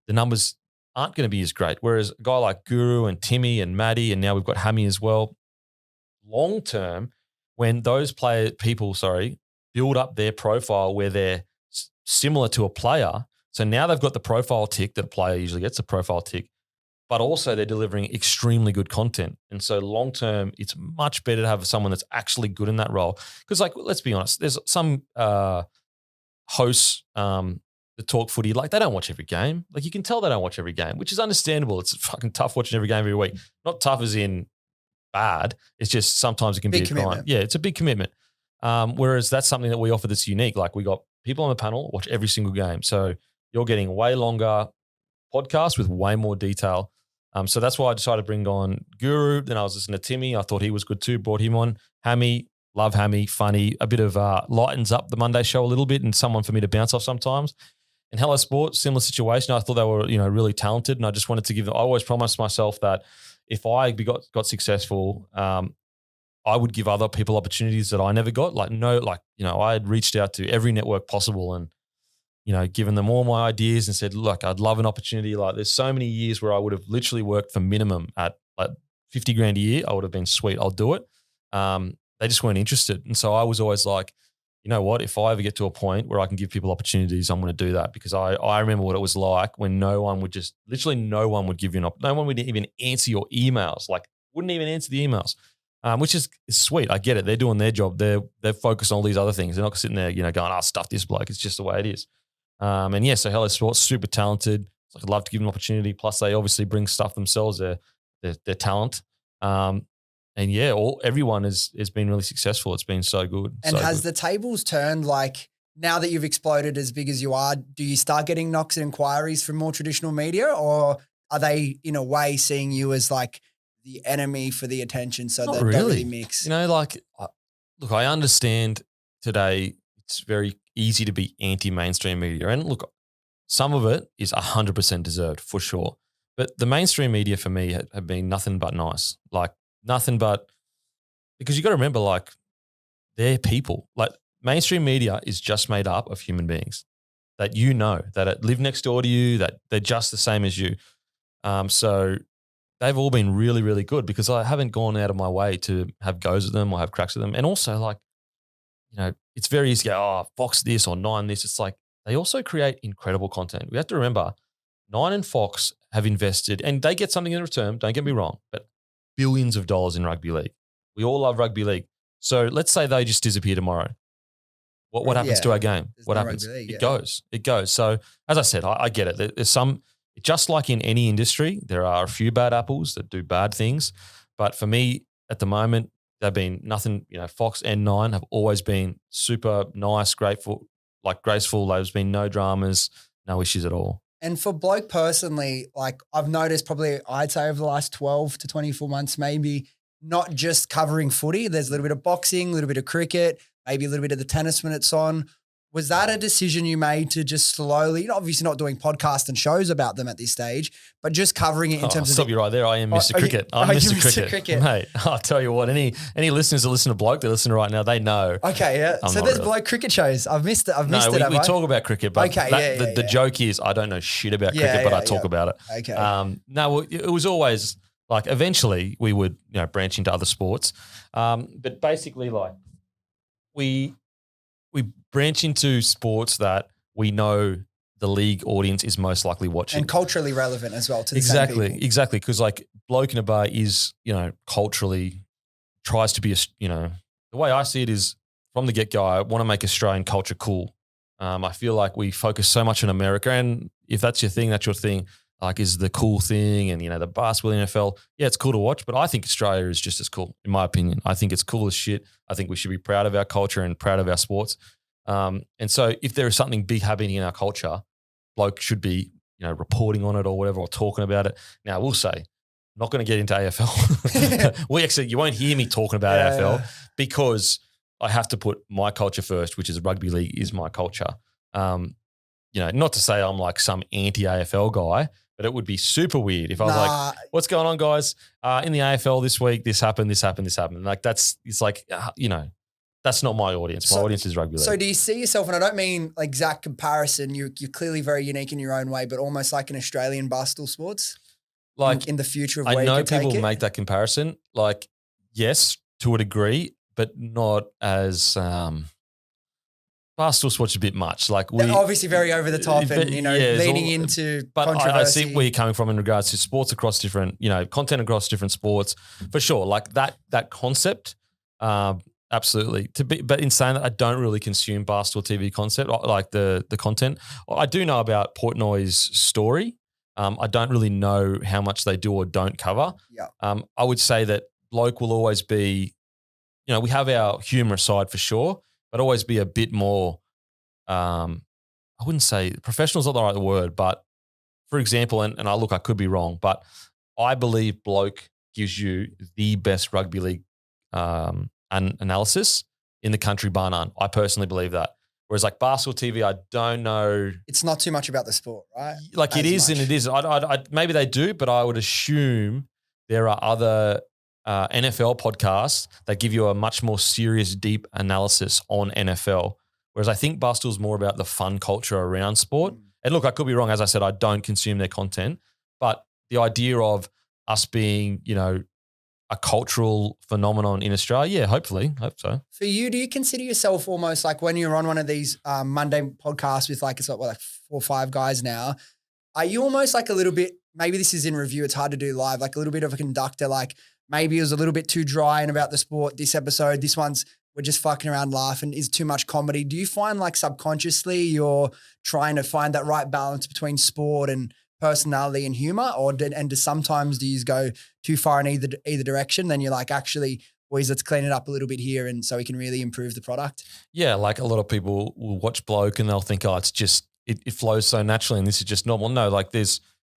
the numbers aren't going to be as great. Whereas a guy like Guru and Timmy and Maddie, and now we've got Hammy as well, long term, when those people build up their profile where they're similar to a player, so now they've got the profile tick that a player usually gets, a profile tick, but also they're delivering extremely good content. And so long term, it's much better to have someone that's actually good in that role. Because, like, let's be honest, there's some hosts that talk footy, like, they don't watch every game. Like, you can tell they don't watch every game, which is understandable. It's fucking tough watching every game every week. Not tough as in bad. It's just sometimes it can be a grind. Yeah, it's a big commitment. Whereas that's something that we offer that's unique. Like, we got people on the panel watch every single game. So you're getting way longer podcasts with way more detail. So that's why I decided to bring on Guru. Then I was listening to Timmy. I thought he was good too. Brought him on. Hammy, love Hammy, funny, a bit of lightens up the Monday show a little bit, and someone for me to bounce off sometimes. And Hello Sport, similar situation. I thought they were, really talented, and I just wanted to give them. I always promised myself that if I got successful, I would give other people opportunities that I never got. I had reached out to every network possible and, given them all my ideas and said, look, I'd love an opportunity. Like, there's so many years where I would have literally worked for minimum at like 50 grand a year. I would have been sweet. I'll do it. they just weren't interested. And so I was always like, you know what, if I ever get to a point where I can give people opportunities, I'm going to do that, because I remember what it was like when no one would give you no one would even answer your emails, like wouldn't even answer the emails, which is sweet. I get it. They're doing their job. They're focused on all these other things. They're not sitting there, going, stuff this bloke. It's just the way it is. And yeah, so Hello Sports, super talented. So I'd love to give them an opportunity. Plus they obviously bring stuff themselves, their talent. And yeah, everyone has been really successful. It's been so good. And has the tables turned, like now that you've exploded as big as you are, do you start getting knocks and inquiries from more traditional media, or are they in a way seeing you as like the enemy for the attention so they don't really mix? Look, I understand today it's very easy to be anti-mainstream media. And look, some of it is 100% deserved for sure. But the mainstream media for me have been nothing but nice. Like, nothing but, because you got to remember, like, they're people. Like, mainstream media is just made up of human beings that that live next door to you, that they're just the same as you. So they've all been really, really good, because I haven't gone out of my way to have goes at them or have cracks at them. And also, like, it's very easy to go, Fox this or Nine this. It's like they also create incredible content. We have to remember, Nine and Fox have invested, and they get something in return, don't get me wrong, but billions of dollars in rugby league. We all love rugby league. So let's say they just disappear tomorrow. What happens to our game? What happens? It goes. So as I said, I get it. There's some, just like in any industry, there are a few bad apples that do bad things. But for me at the moment, they've been nothing, Fox and Nine have always been super nice, graceful. There's been no dramas, no issues at all. And for Bloke personally, like I've noticed probably I'd say over the last 12 to 24 months, maybe not just covering footy. There's a little bit of boxing, a little bit of cricket, maybe a little bit of the tennis when it's on. Was that a decision you made to just slowly, obviously not doing podcasts and shows about them at this stage, but just covering it in terms of— Stop you right there. I am Mr. Cricket. I'm Mr. Cricket. Mate, I'll tell you what, any listeners that listen to Bloke, that listen right now, they know. Okay, yeah. So there's Bloke cricket shows. I've missed it. We talk about cricket, but the joke is I don't know shit about cricket, but I talk about it. Okay. It was always like, eventually we would, branch into other sports. But basically, like, we branch into sports that we know the league audience is most likely watching. And culturally relevant as well to the same people. Exactly. Because like Bloke in a Bar is, culturally tries to be, the way I see it is from the get-go, I want to make Australian culture cool. I feel like we focus so much on America, and if that's your thing, that's your thing. Like, is the cool thing, and the basketball in NFL, yeah, it's cool to watch, but I think Australia is just as cool, in my opinion. I think it's cool as shit. I think we should be proud of our culture and proud of our sports. And so if there is something big happening in our culture, Bloke should be, reporting on it or whatever, or talking about it. Now, we'll say, I'm not going to get into AFL. You won't hear me talking about AFL because I have to put my culture first, which is rugby league is my culture. Not to say I'm like some anti-AFL guy, but it would be super weird if I was like, what's going on, guys? In the AFL this week, this happened. Like, that's not my audience. My audience is rugby league. So do you see yourself, and I don't mean like exact comparison, you're clearly very unique in your own way, but almost like an Australian Barstool Sports? Like in the future of where you could take it? I know people make that comparison. Like, yes, to a degree, but not as Barstool Sports is a bit much. Like, they're obviously very over the top and, leaning into controversy. I see where you're coming from in regards to sports across different, content across different sports, for sure. Like that concept, absolutely. But in saying that, I don't really consume Barstool TV concept, like the content. I do know about Portnoy's story. I don't really know how much they do or don't cover. Yeah. I would say that Bloke will always be, we have our humorous side for sure, but always be a bit more, I wouldn't say professional is not the right word, but for example, and I could be wrong, but I believe Bloke gives you the best rugby league analysis in the country, bar none. I personally believe that. Whereas like Barstool TV, I don't know. It's not too much about the sport, right? Like, it is and it isn't. Maybe they do, but I would assume there are other NFL podcasts that give you a much more serious, deep analysis on NFL. Whereas I think Barstool's more about the fun culture around sport. And look, I could be wrong. As I said, I don't consume their content, but the idea of us being, a cultural phenomenon in Australia? Yeah, hopefully. Hope so. For you, do you consider yourself almost like when you're on one of these Monday podcasts with like, it's like 4 or 5 guys now, are you almost like a little bit, maybe this is in review, it's hard to do live, like a little bit of a conductor, like maybe it was a little bit too dry and about the sport this episode, this one's, we're just fucking around laughing, is too much comedy. Do you find like subconsciously you're trying to find that right balance between sport and personality and humor, and sometimes do you go too far in either direction? Then you're like, actually, boys, let's clean it up a little bit here, and so we can really improve the product. Yeah, like a lot of people will watch Bloke and they'll think, oh, it's just it flows so naturally, and this is just normal. No, like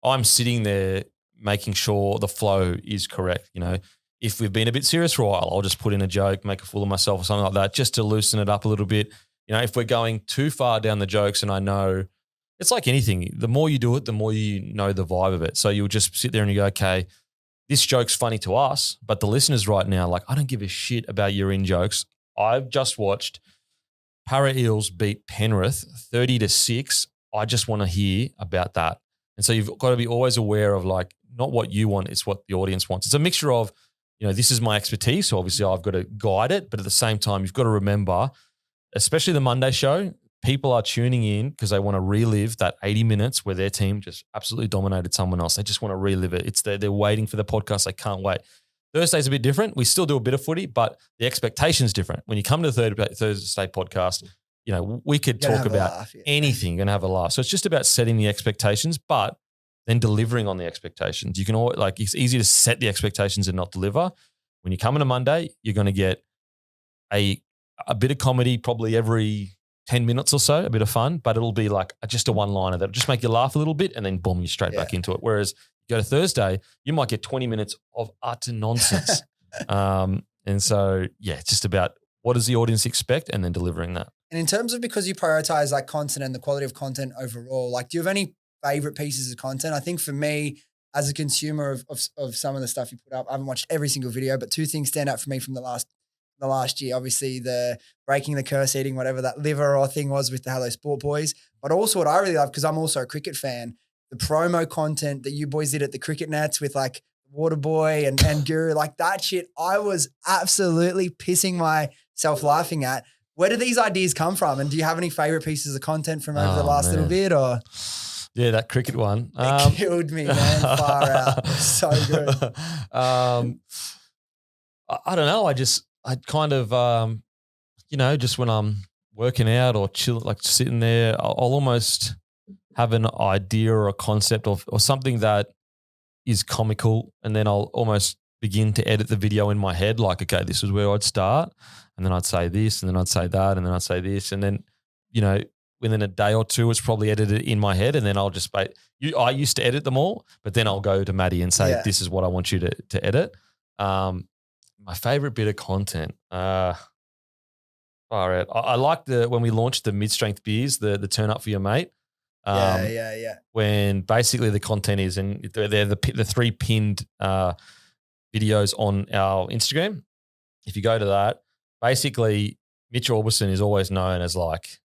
I'm sitting there making sure the flow is correct. You know, if we've been a bit serious for a while, I'll just put in a joke, make a fool of myself or something like that, just to loosen it up a little bit. You know, if we're going too far down the jokes, and I know. It's like anything. The more you do it, the more you know the vibe of it. So you'll just sit there and you go, okay, this joke's funny to us, but the listeners right now, like, I don't give a shit about your in-jokes. I've just watched Para Eels beat Penrith 30-6. I just want to hear about that. And so you've got to be always aware of like, not what you want, it's what the audience wants. It's a mixture of, you know, this is my expertise, so obviously I've got to guide it, but at the same time, you've got to remember, especially the Monday show, people are tuning in because they want to relive that 80 minutes where their team just absolutely dominated someone else. They just want to relive it. They're waiting for the podcast. They can't wait. Thursday's a bit different. We still do a bit of footy, but the expectation's different. When you come to the Thursday podcast, you know, we could talk about anything, going to have a laugh. So it's just about setting the expectations, but then delivering on the expectations. You can always, like, it's easy to set the expectations and not deliver. When you come on a Monday, you're going to get a bit of comedy probably every 10 minutes or so, a bit of fun, but it'll be like just a one-liner that'll just make you laugh a little bit and then boom, you're straight back into it. Whereas you go to Thursday, you might get 20 minutes of utter nonsense. And so, yeah, it's just about what does the audience expect and then delivering that. And in terms of, because you prioritize like content and the quality of content overall, like, do you have any favorite pieces of content? I think for me, as a consumer of some of the stuff you put up, I haven't watched every single video, but 2 things stand out for me from the last year. Obviously, the breaking the curse, eating whatever that liver or thing was with the Hello Sport Boys. But also what I really love, because I'm also a cricket fan, the promo content that you boys did at the cricket nets with like Water Boy and Guru, like that shit, I was absolutely pissing myself laughing at. Where do these ideas come from? And do you have any favorite pieces of content from over the last little bit? Or yeah, that cricket one. It killed me, man. Far out. So good. I don't know. I kind of, you know, just when I'm working out or chill, like sitting there, I'll almost have an idea or a concept or something that is comical, and then I'll almost begin to edit the video in my head. Like, okay, this is where I'd start, and then I'd say this, and then I'd say that, and then I'd say this, and then, you know, within a day or two, it's probably edited in my head, and then I'll just I used to edit them all, but then I'll go to Maddie and say, this is what I want you to edit. My favorite bit of content. All right. I like when we launched the mid-strength beers, the turn up for your mate. Yeah. When basically the content is, and they're the 3 pinned videos on our Instagram. If you go to that, basically Mitch Orbison is always known as like,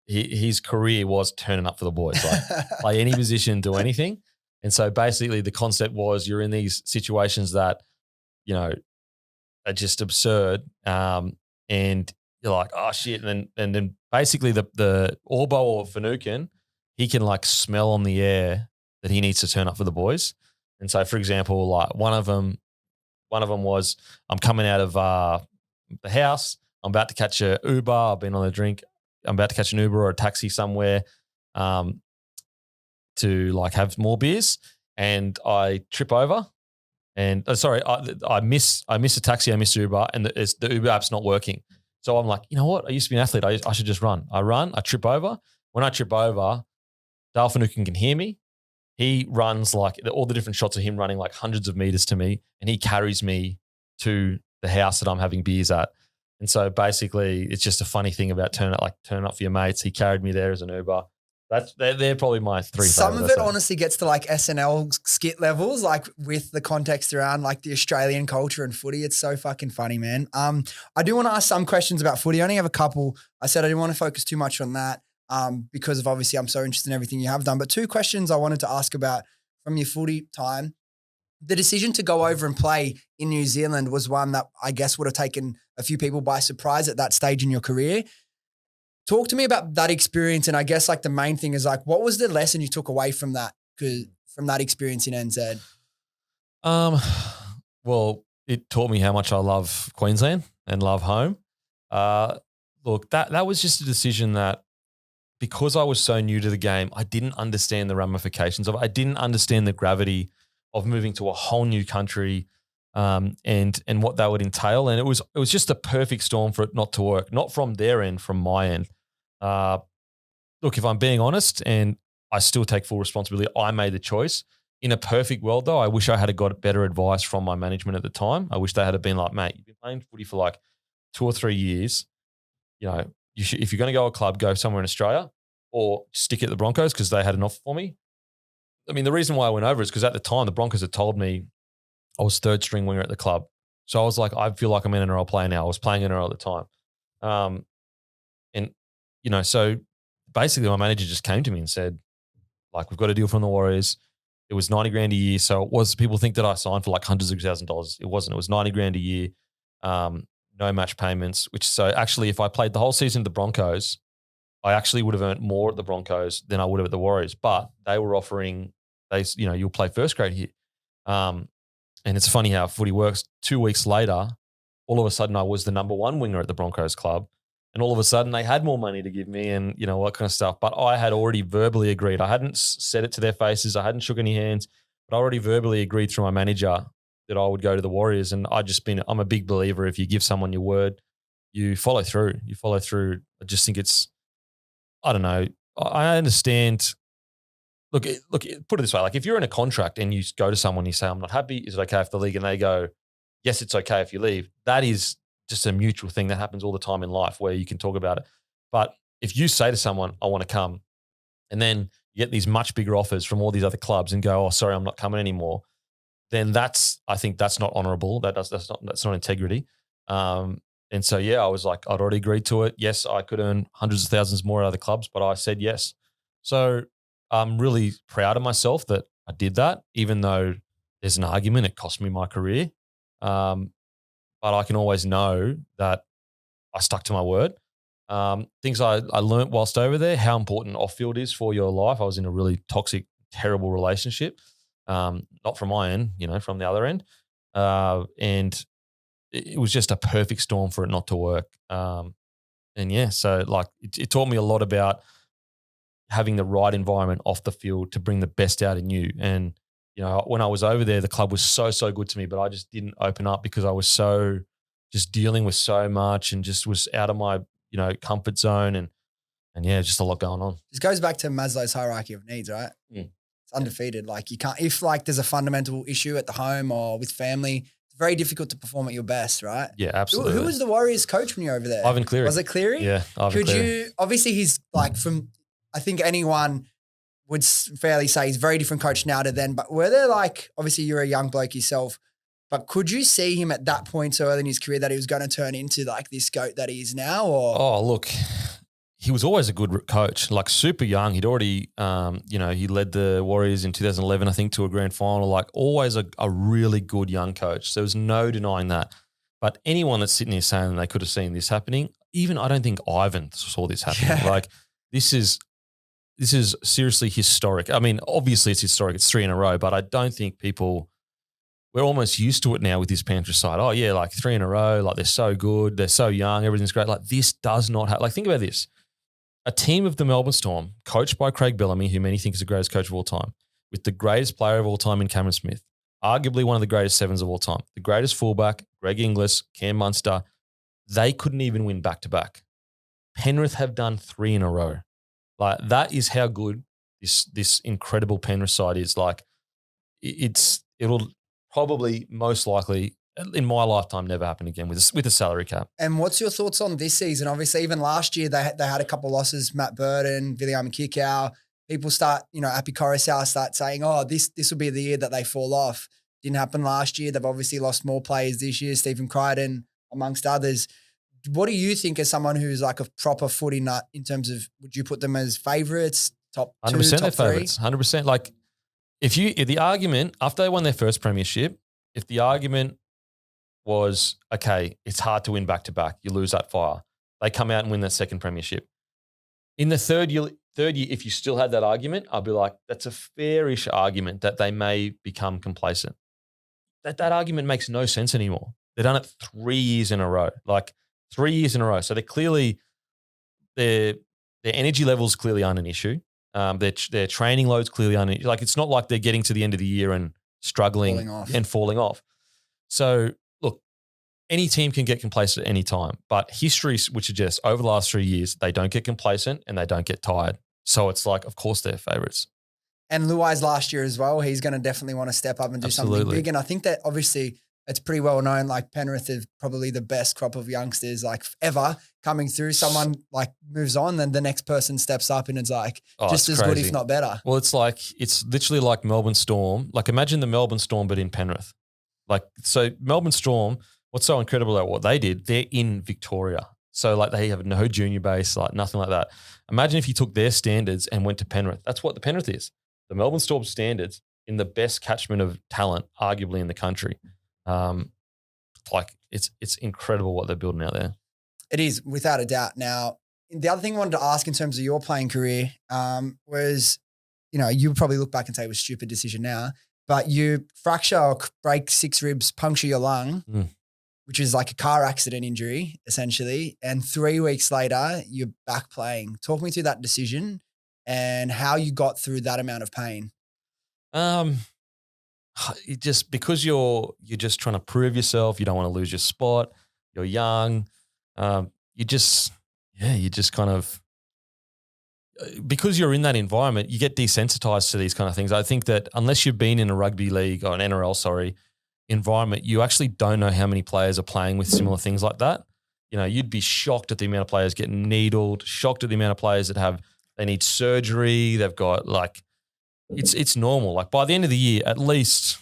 his career was turning up for the boys, like play any position, do anything. And so basically the concept was you're in these situations that, you know, are just absurd. And you're like, oh shit. And then basically the Orbo or Finucane, he can like smell on the air that he needs to turn up for the boys. And so, for example, like one of them was, I'm coming out of the house. I'm about to catch a Uber. I've been on a drink. I'm about to catch an Uber or a taxi somewhere to like have more beers, and I trip over. And I miss a taxi. I miss Uber, and the Uber app's not working. So I'm like, you know what? I used to be an athlete. I should just run. I run. I trip over. When I trip over, Dale Finucane can hear me. He runs like all the different shots of him running like hundreds of meters to me, and he carries me to the house that I'm having beers at. And so basically, it's just a funny thing about turn up for your mates. He carried me there as an Uber. They're probably my 3 Some favorites. of it honestly gets to like SNL skit levels, like with the context around like the Australian culture and footy. It's so fucking funny, man. I do want to ask some questions about footy. I only have a couple. I said I didn't want to focus too much on that because of obviously I'm so interested in everything you have done. But 2 questions I wanted to ask about from your footy time. The decision to go over and play in New Zealand was one that I guess would have taken a few people by surprise at that stage in your career. Talk to me about that experience. And I guess like the main thing is like, what was the lesson you took away from that experience in NZ? Well, it taught me how much I love Queensland and love home. Look, that was just a decision that because I was so new to the game, I didn't understand the ramifications of it. I didn't understand the gravity of moving to a whole new country and what that would entail. And it was just a perfect storm for it not to work, not from their end, from my end. Look, if I'm being honest, and I still take full responsibility, I made the choice. In a perfect world, though, I wish I had got better advice from my management at the time. I wish they had been like, mate, you've been playing footy for like 2 or 3 years. You know, if you're going to go to a club, go somewhere in Australia or stick at the Broncos because they had an offer for me. I mean, the reason why I went over is because at the time the Broncos had told me I was third string winger at the club. So I was like, I feel like I'm an NRL player now. I was playing NRL at the time. And, you know, so basically my manager just came to me and said, like, we've got a deal from the Warriors. It was 90 grand a year. So it was, people think that I signed for like hundreds of $1,000s. It wasn't. It was 90 grand a year. No match payments, which so actually if I played the whole season at the Broncos, I actually would have earned more at the Broncos than I would have at the Warriors. But they were offering, you'll play first grade here. And it's funny how footy works. 2 weeks later, all of a sudden I was the number one winger at the Broncos club. And all of a sudden they had more money to give me and, you know, all that kind of stuff. But I had already verbally agreed. I hadn't said it to their faces. I hadn't shook any hands, but I already verbally agreed through my manager that I would go to the Warriors. And I'm a big believer if you give someone your word, you follow through. I just think I don't know. I understand. Look, put it this way. Like if you're in a contract and you go to someone, you say, I'm not happy. Is it okay if the league? And they go, yes, it's okay if you leave. That is just a mutual thing that happens all the time in life where you can talk about it. But if you say to someone, I want to come, and then you get these much bigger offers from all these other clubs and go, oh, sorry, I'm not coming anymore, then I think that's not honourable. That's not integrity. And so, yeah, I was like, I'd already agreed to it. Yes, I could earn hundreds of thousands more at other clubs, but I said yes. So I'm really proud of myself that I did that, even though there's an argument, it cost me my career. But I can always know that I stuck to my word. Things I learned whilst over there, how important off-field is for your life. I was in a really toxic, terrible relationship, not from my end, you know, from the other end. And it was just a perfect storm for it not to work. And yeah, so like it taught me a lot about having the right environment off the field to bring the best out in you. And, you know, when I was over there, the club was so good to me, but I just didn't open up because I was so just dealing with so much and just was out of my, you know, comfort zone and yeah, just a lot going on. This goes back to Maslow's hierarchy of needs, right? Mm. It's undefeated. Like you can't, if like there's a fundamental issue at the home or with family, it's very difficult to perform at your best, right? Yeah, absolutely. Who was the Warriors coach when you were over there? Ivan Cleary. Was it Cleary? Yeah, Ivan Cleary. Obviously he's like I think anyone would fairly say he's a very different coach now to then, but were there like, obviously you're a young bloke yourself, but could you see him at that point so early in his career that he was going to turn into like this GOAT that he is now? Or Oh, look, he was always a good coach, like super young. He'd already, you know, he led the Warriors in 2011, I think, to a grand final, like always a really good young coach. So there was no denying that. But anyone that's sitting here saying they could have seen this happening, even I don't think Ivan saw this happening. Yeah. Like this is seriously historic. I mean, obviously it's historic. It's 3 in a row, but I don't think we're almost used to it now with this Panther side. Oh yeah, like 3 in a row, like they're so good, they're so young, everything's great. Like this does not have, like think about this. A team of the Melbourne Storm, coached by Craig Bellamy, who many think is the greatest coach of all time, with the greatest player of all time in Cameron Smith, arguably one of the greatest sevens of all time, the greatest fullback, Greg Inglis, Cam Munster, they couldn't even win back-to-back. Penrith have done 3 in a row. Like that is how good this incredible Penrith side is. Like it'll probably most likely in my lifetime never happen again with a salary cap. And what's your thoughts on this season? Obviously, even last year they had a couple of losses. Matt Burton, William Kikau. People start, you know, Api Coruscant start saying, "Oh, this will be the year that they fall off." Didn't happen last year. They've obviously lost more players this year. Stephen Crichton, amongst others. What do you think as someone who's like a proper footy nut in terms of? Would you put them as favourites, top 2, 100% top 3? favourites, 100%. Like if the argument, after they won their first premiership, if the argument was, okay, it's hard to win back-to-back, you lose that fire, they come out and win their second premiership. In the third year, if you still had that argument, I'll be like, that's a fairish argument that they may become complacent. That argument makes no sense anymore. They've done it 3 years in a row, like 3 years in a row. So they're clearly, their energy levels clearly aren't an issue. Their training loads clearly aren't an issue. Like, it's not like they're getting to the end of the year and struggling and falling off. So look, any team can get complacent at any time, but history would suggest over the last 3 years, they don't get complacent and they don't get tired. So it's like, of course they're favourites. And Luai's last year as well, he's going to definitely want to step up and do something big. And I think that obviously it's pretty well known, like Penrith is probably the best crop of youngsters like ever coming through. Someone like moves on, then the next person steps up and it's like just as good, if not better. Well, it's literally like Melbourne Storm. Like, imagine the Melbourne Storm, but in Penrith. Like, so Melbourne Storm, what's so incredible about what they did, they're in Victoria. So like they have no junior base, like nothing like that. Imagine if you took their standards and went to Penrith. That's what the Penrith is. The Melbourne Storm standards in the best catchment of talent, arguably in the country. Like it's incredible what they're building out there. It is, without a doubt. Now, the other thing I wanted to ask in terms of your playing career was, you know, you probably look back and say it was a stupid decision now, but you fracture or break 6 ribs, puncture your lung, which is like a car accident injury, essentially. And 3 weeks later, you're back playing. Talk me through that decision and how you got through that amount of pain. It just, because you're just trying to prove yourself, you don't want to lose your spot, you're young, you just kind of, because you're in that environment, you get desensitized to these kind of things. I think that unless you've been in a rugby league or an NRL, environment, you actually don't know how many players are playing with similar things like that. You know, you'd be shocked at the amount of players getting needled, shocked at the amount of players that they need surgery. They've got like, it's normal. Like by the end of the year, at least,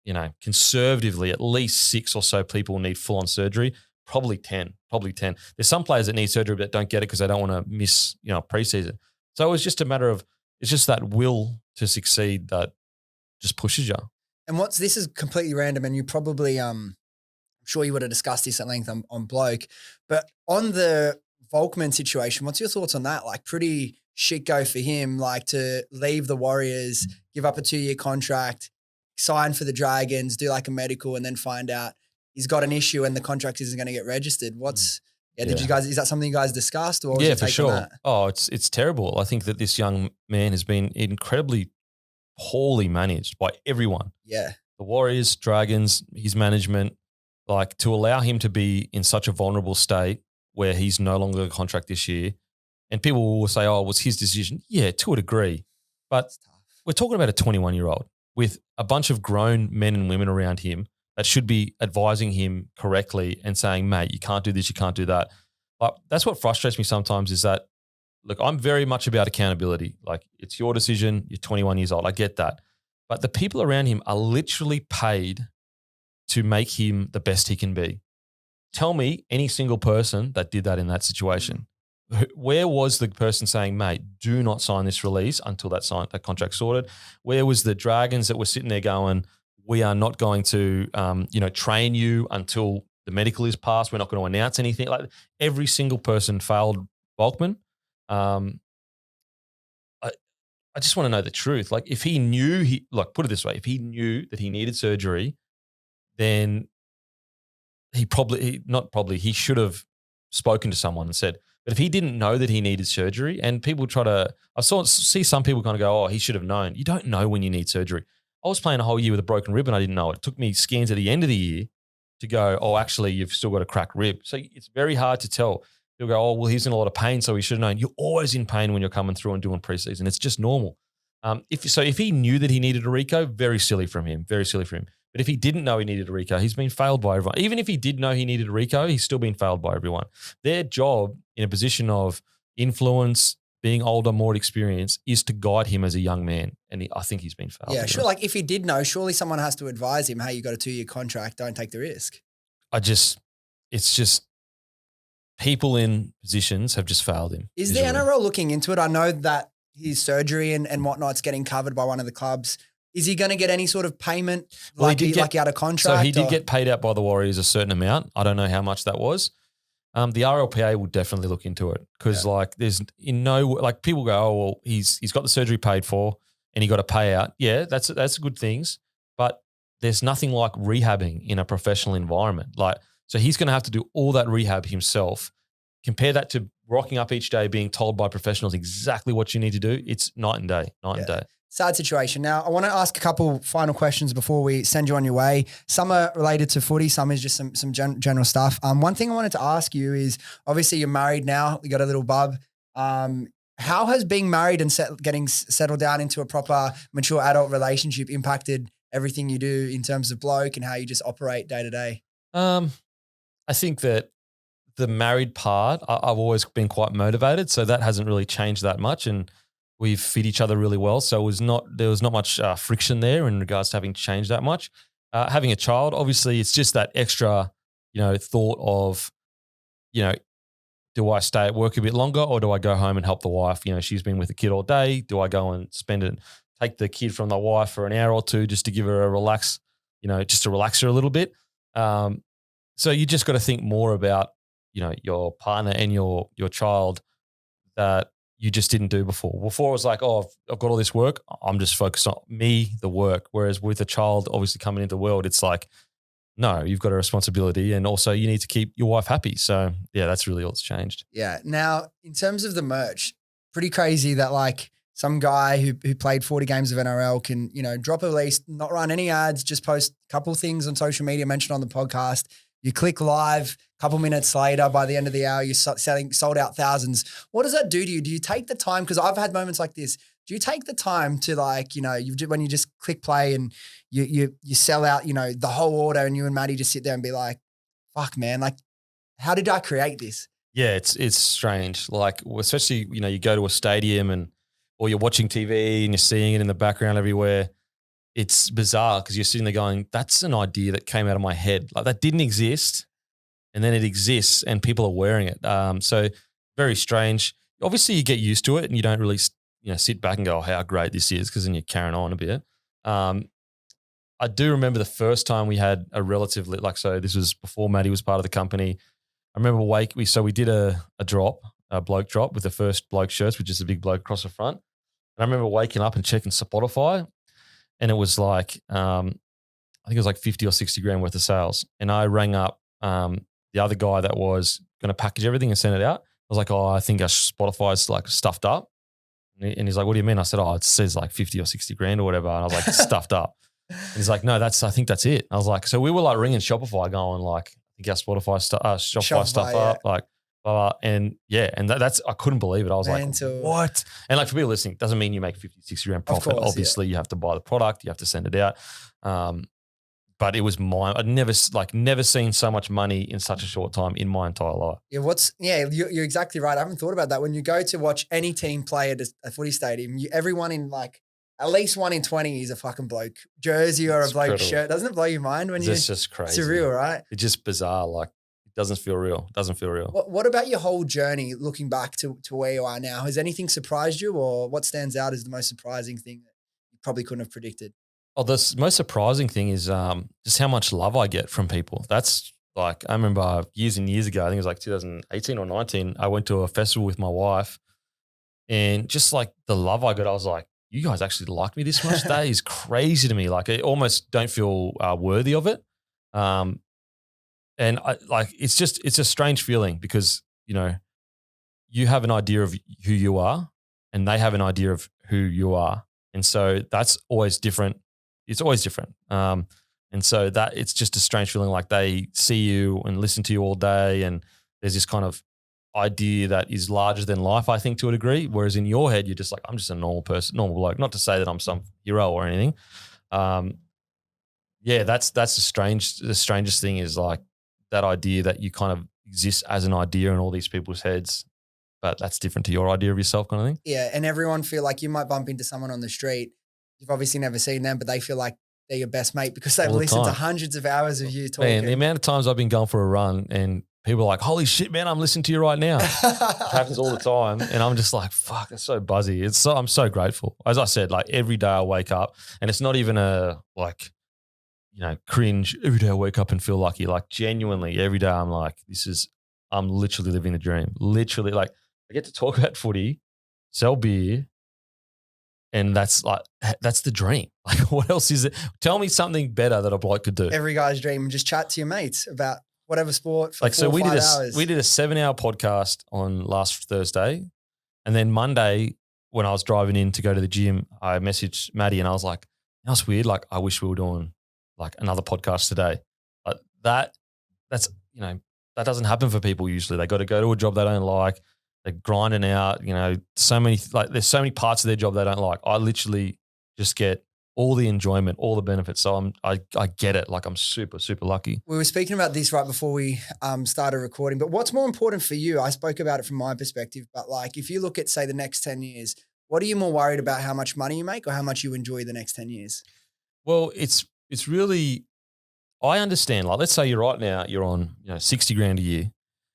you know, conservatively, at least 6 or so people need full-on surgery. Probably 10. There's some players that need surgery but don't get it because they don't want to miss, you know, preseason. So it was just a matter of, it's just that will to succeed that just pushes you. And this is completely random, and you probably, I'm sure you would have discussed this at length on Bloke, but on the Volkman situation, what's your thoughts on that? Like, pretty shit go for him, like to leave the Warriors, give up a 2-year contract, sign for the Dragons, do like a medical, and then find out he's got an issue and the contract isn't going to get registered. Did you guys, is that something you guys discussed? Or yeah, for sure. Oh, it's terrible. I think that this young man has been incredibly poorly managed by everyone. Yeah. The Warriors, Dragons, his management, like to allow him to be in such a vulnerable state where he's no longer a contract this year. And people will say, oh, it was his decision. Yeah, to a degree. But we're talking about a 21-year-old with a bunch of grown men and women around him that should be advising him correctly and saying, mate, you can't do this, you can't do that. But that's what frustrates me sometimes is that, look, I'm very much about accountability. Like, it's your decision. You're 21 years old. I get that. But the people around him are literally paid to make him the best he can be. Tell me any single person that did that in that situation. Where was the person saying, mate, do not sign this release until that contract's sorted? Where was the Dragons that were sitting there going, we are not going to, train you until the medical is passed. We're not going to announce anything. Like, every single person failed Volkman. I just want to know the truth. Like, if he knew put it this way, if he knew that he needed surgery, then he should have spoken to someone and said, but if he didn't know that he needed surgery, and people see some people kind of go, oh, he should have known. You don't know when you need surgery. I was playing a whole year with a broken rib and I didn't know it. It took me scans at the end of the year to go, oh, actually, you've still got a cracked rib. So it's very hard to tell. You'll go, oh, well, he's in a lot of pain, so he should have known. You're always in pain when you're coming through and doing preseason. It's just normal. If he knew that he needed a Rico, very silly from him. But if he didn't know he needed a Rico, he's been failed by everyone. Even if he did know he needed a Rico, he's still been failed by everyone. Their job in a position of influence, being older, more experienced, is to guide him as a young man. And I think he's been failed. Yeah, sure. Like, if he did know, surely someone has to advise him, hey, you got a 2-year contract, don't take the risk. It's just people in positions have just failed him. Is the NRL looking into it? I know that his surgery and whatnot's getting covered by one of the clubs, is he going to get any sort of payment like he out of contract? So he did get paid out by the Warriors a certain amount. I don't know how much that was. The RLPA will definitely look into it because there's people go, oh, well, he's got the surgery paid for and he got a payout. Yeah, that's good things, but there's nothing like rehabbing in a professional environment. So he's going to have to do all that rehab himself. Compare that to rocking up each day being told by professionals exactly what you need to do. It's night and day. Sad situation. Now, I want to ask a couple final questions before we send you on your way. Some are related to footy. Some is just some general stuff. One thing I wanted to ask you is, obviously you're married now. You got a little bub. How has being married and getting settled down into a proper mature adult relationship impacted everything you do in terms of Bloke and how you just operate day to day? I think that the married part, I've always been quite motivated, so that hasn't really changed that much, and we fit each other really well. So there was not much friction there in regards to having changed that much. Having a child, obviously, it's just that extra, thought of, do I stay at work a bit longer or do I go home and help the wife? She's been with the kid all day. Do I go and take the kid from the wife for an hour or two just to give her a relax, just to relax her a little bit? So you just got to think more about, your partner and your child that you just didn't do before. Before it was like, oh, I've got all this work. I'm just focused on me, the work. Whereas with a child obviously coming into the world, it's like, no, you've got a responsibility and also you need to keep your wife happy. So yeah, that's really all that's changed. Yeah. Now, in terms of the merch, pretty crazy that like some guy who played 40 games of NRL can, drop a release, not run any ads, just post a couple things on social media mentioned on the podcast. You click live, a couple minutes later, by the end of the hour, you're sold out thousands. What does that do to you? Do you take the time? Because I've had moments like this. Do you take the time to when you just click play and you sell out, the whole order, and you and Maddie just sit there and be like, fuck, man, like, how did I create this? Yeah, it's strange. Like, especially, you go to a stadium or you're watching TV and you're seeing it in the background everywhere. It's bizarre because you're sitting there going, that's an idea that came out of my head. Like, that didn't exist and then it exists and people are wearing it. So very strange. Obviously you get used to it and you don't really, sit back and go, oh, how great this is, because then you're carrying on a bit. I do remember the first time we had a relatively, so this was before Maddie was part of the company. I remember we did a Bloke drop with the first Bloke shirts, which is a big bloke across the front. And I remember waking up and checking Spotify. And it was like, I think it was like 50 or 60 grand worth of sales. And I rang up the other guy that was going to package everything and send it out. I was like, oh, I think our Spotify's like stuffed up. And he's like, what do you mean? I said, oh, it says like 50 or 60 grand or whatever. And I was like, stuffed up. And he's like, no, I think that's it. I was like, so we were like ringing Shopify going like, I think our Shopify stuff up, like, and yeah, and that's, I couldn't believe it. I was like, what? And like, for people listening, doesn't mean you make 50, 60 grand profit. Course, obviously you have to buy the product, you have to send it out. But it was I'd never seen so much money in such a short time in my entire life. Yeah, you're exactly right. I haven't thought about that. When you go to watch any team play at a footy stadium, everyone in like at least 1 in 20 is a fucking Bloke jersey or a Bloke shirt. Doesn't it blow your mind when it's just crazy? Surreal, right? It's just bizarre. Like, it doesn't feel real. What about your whole journey looking back to where you are now? Has anything surprised you, or what stands out as the most surprising thing that you probably couldn't have predicted? Oh, the most surprising thing is just how much love I get from people. That's like, I remember years and years ago, I think it was like 2018 or 19, I went to a festival with my wife, and just like the love I got, I was like, you guys actually like me this much? That is crazy to me. Like, I almost don't feel worthy of it. And it's a strange feeling because, you have an idea of who you are and they have an idea of who you are. And so that's always different. It's always different. And so that it's just a strange feeling, like they see you and listen to you all day, and there's this kind of idea that is larger than life, I think, to a degree. Whereas in your head, you're just like, I'm just a normal person, normal bloke. Not to say that I'm some hero or anything. Yeah, that's the strangest thing is like that idea that you kind of exist as an idea in all these people's heads, but that's different to your idea of yourself, kind of thing. Yeah, and everyone feel like you might bump into someone on the street. You've obviously never seen them, but they feel like they're your best mate because they've listened to hundreds of hours of you talking. Man, the amount of times I've been going for a run and people are like, holy shit, man, I'm listening to you right now. It happens all the time. And I'm just like, fuck, that's so buzzy. I'm so grateful. As I said, like every day I wake up, and it's not even a like, cringe. Every day I wake up and feel lucky. Like genuinely every day I'm like, I'm literally living the dream. Literally, like I get to talk about footy, sell beer, and that's the dream. Like what else is it? Tell me something better that a bloke could do. Every guy's dream. Just chat to your mates about whatever sport for like 4 or 5 hours. We did a 7-hour podcast on last Thursday, and then Monday when I was driving in to go to the gym, I messaged Maddie and I was like, "That's weird. Like I wish we were doing like another podcast today." Like that doesn't happen for people usually. They got to go to a job they don't like. They're grinding out. There's so many parts of their job they don't like. I literally just get all the enjoyment, all the benefits. So I get it. Like I'm super, super lucky. We were speaking about this right before we started recording, but what's more important for you? I spoke about it from my perspective, but like if you look at say the next 10 years, what are you more worried about, how much money you make or how much you enjoy the next 10 years? Well, it's really, I understand. Like let's say you're right now, you're on 60 grand a year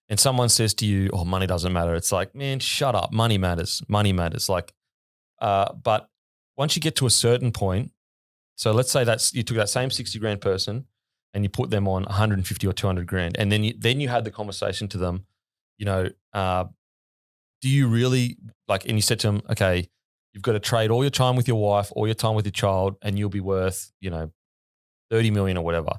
and someone says to you, oh, money doesn't matter. It's like, man, shut up. Money matters. Money matters. Like, but once you get to a certain point, so let's say you took that same 60 grand person and you put them on 150 or 200 grand. And then you had the conversation to them, do you really and you said to them, okay, you've got to trade all your time with your wife, all your time with your child, and you'll be worth, 30 million or whatever.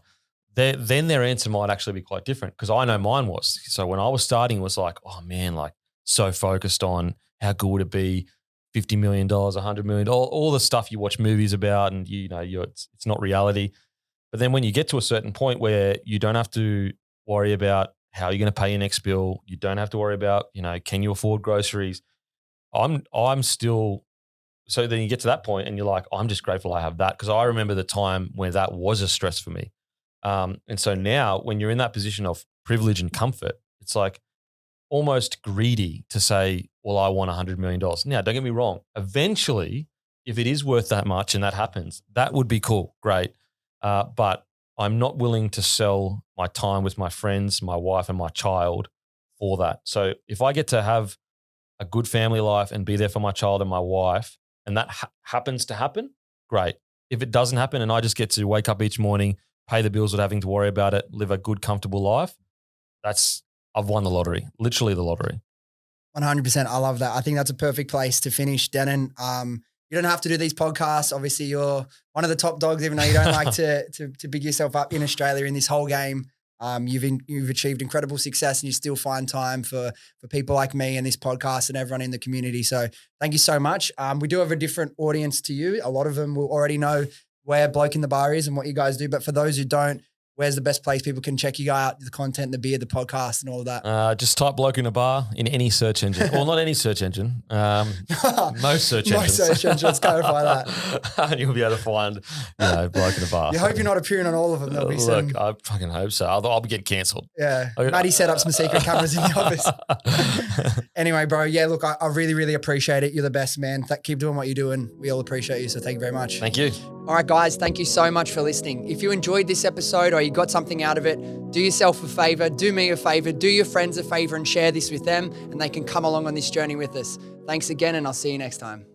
Then their answer might actually be quite different because I know mine was. So when I was starting, it was like, oh man, like so focused on how good would it be, $50 million, $100 million, all the stuff you watch movies about and it's not reality. But then when you get to a certain point where you don't have to worry about how you're going to pay your next bill, you don't have to worry about, can you afford groceries? I'm still, so then you get to that point and you're like, I'm just grateful I have that because I remember the time where that was a stress for me. And so now when you're in that position of privilege and comfort, it's like almost greedy to say, well, I want $100 million. Now, don't get me wrong. Eventually, if it is worth that much and that happens, that would be cool. Great. But I'm not willing to sell my time with my friends, my wife and my child for that. So if I get to have a good family life and be there for my child and my wife and that happens to happen, great. If it doesn't happen and I just get to wake up each morning, pay the bills without having to worry about it, live a good, comfortable life, I've won the lottery, literally the lottery. 100%. I love that. I think that's a perfect place to finish. Denan, you don't have to do these podcasts. Obviously, you're one of the top dogs, even though you don't like to big yourself up in Australia in this whole game. You've achieved incredible success and you still find time for people like me and this podcast and everyone in the community. So thank you so much. We do have a different audience to you. A lot of them will already know where Bloke in the Bar is and what you guys do. But for those who don't, where's the best place people can check you out, the content, the beer, the podcast and all of that? Just type Bloke in a Bar in any search engine. Well, not any search engine. Most search engines. Most search engines, let's clarify that. And you'll be able to find Bloke in a Bar. You hope you're not appearing on all of them. There'll be Look, I fucking hope so. I'll be getting cancelled. Yeah. Maddie set up some secret cameras in the office. Anyway, bro, yeah, look, I really, really appreciate it. You're the best, man. Keep doing what you're doing. We all appreciate you. So thank you very much. Thank you. All right, guys, thank you so much for listening. If you enjoyed this episode or you got something out of it, do yourself a favor, do me a favor, do your friends a favor and share this with them and they can come along on this journey with us. Thanks again and I'll see you next time.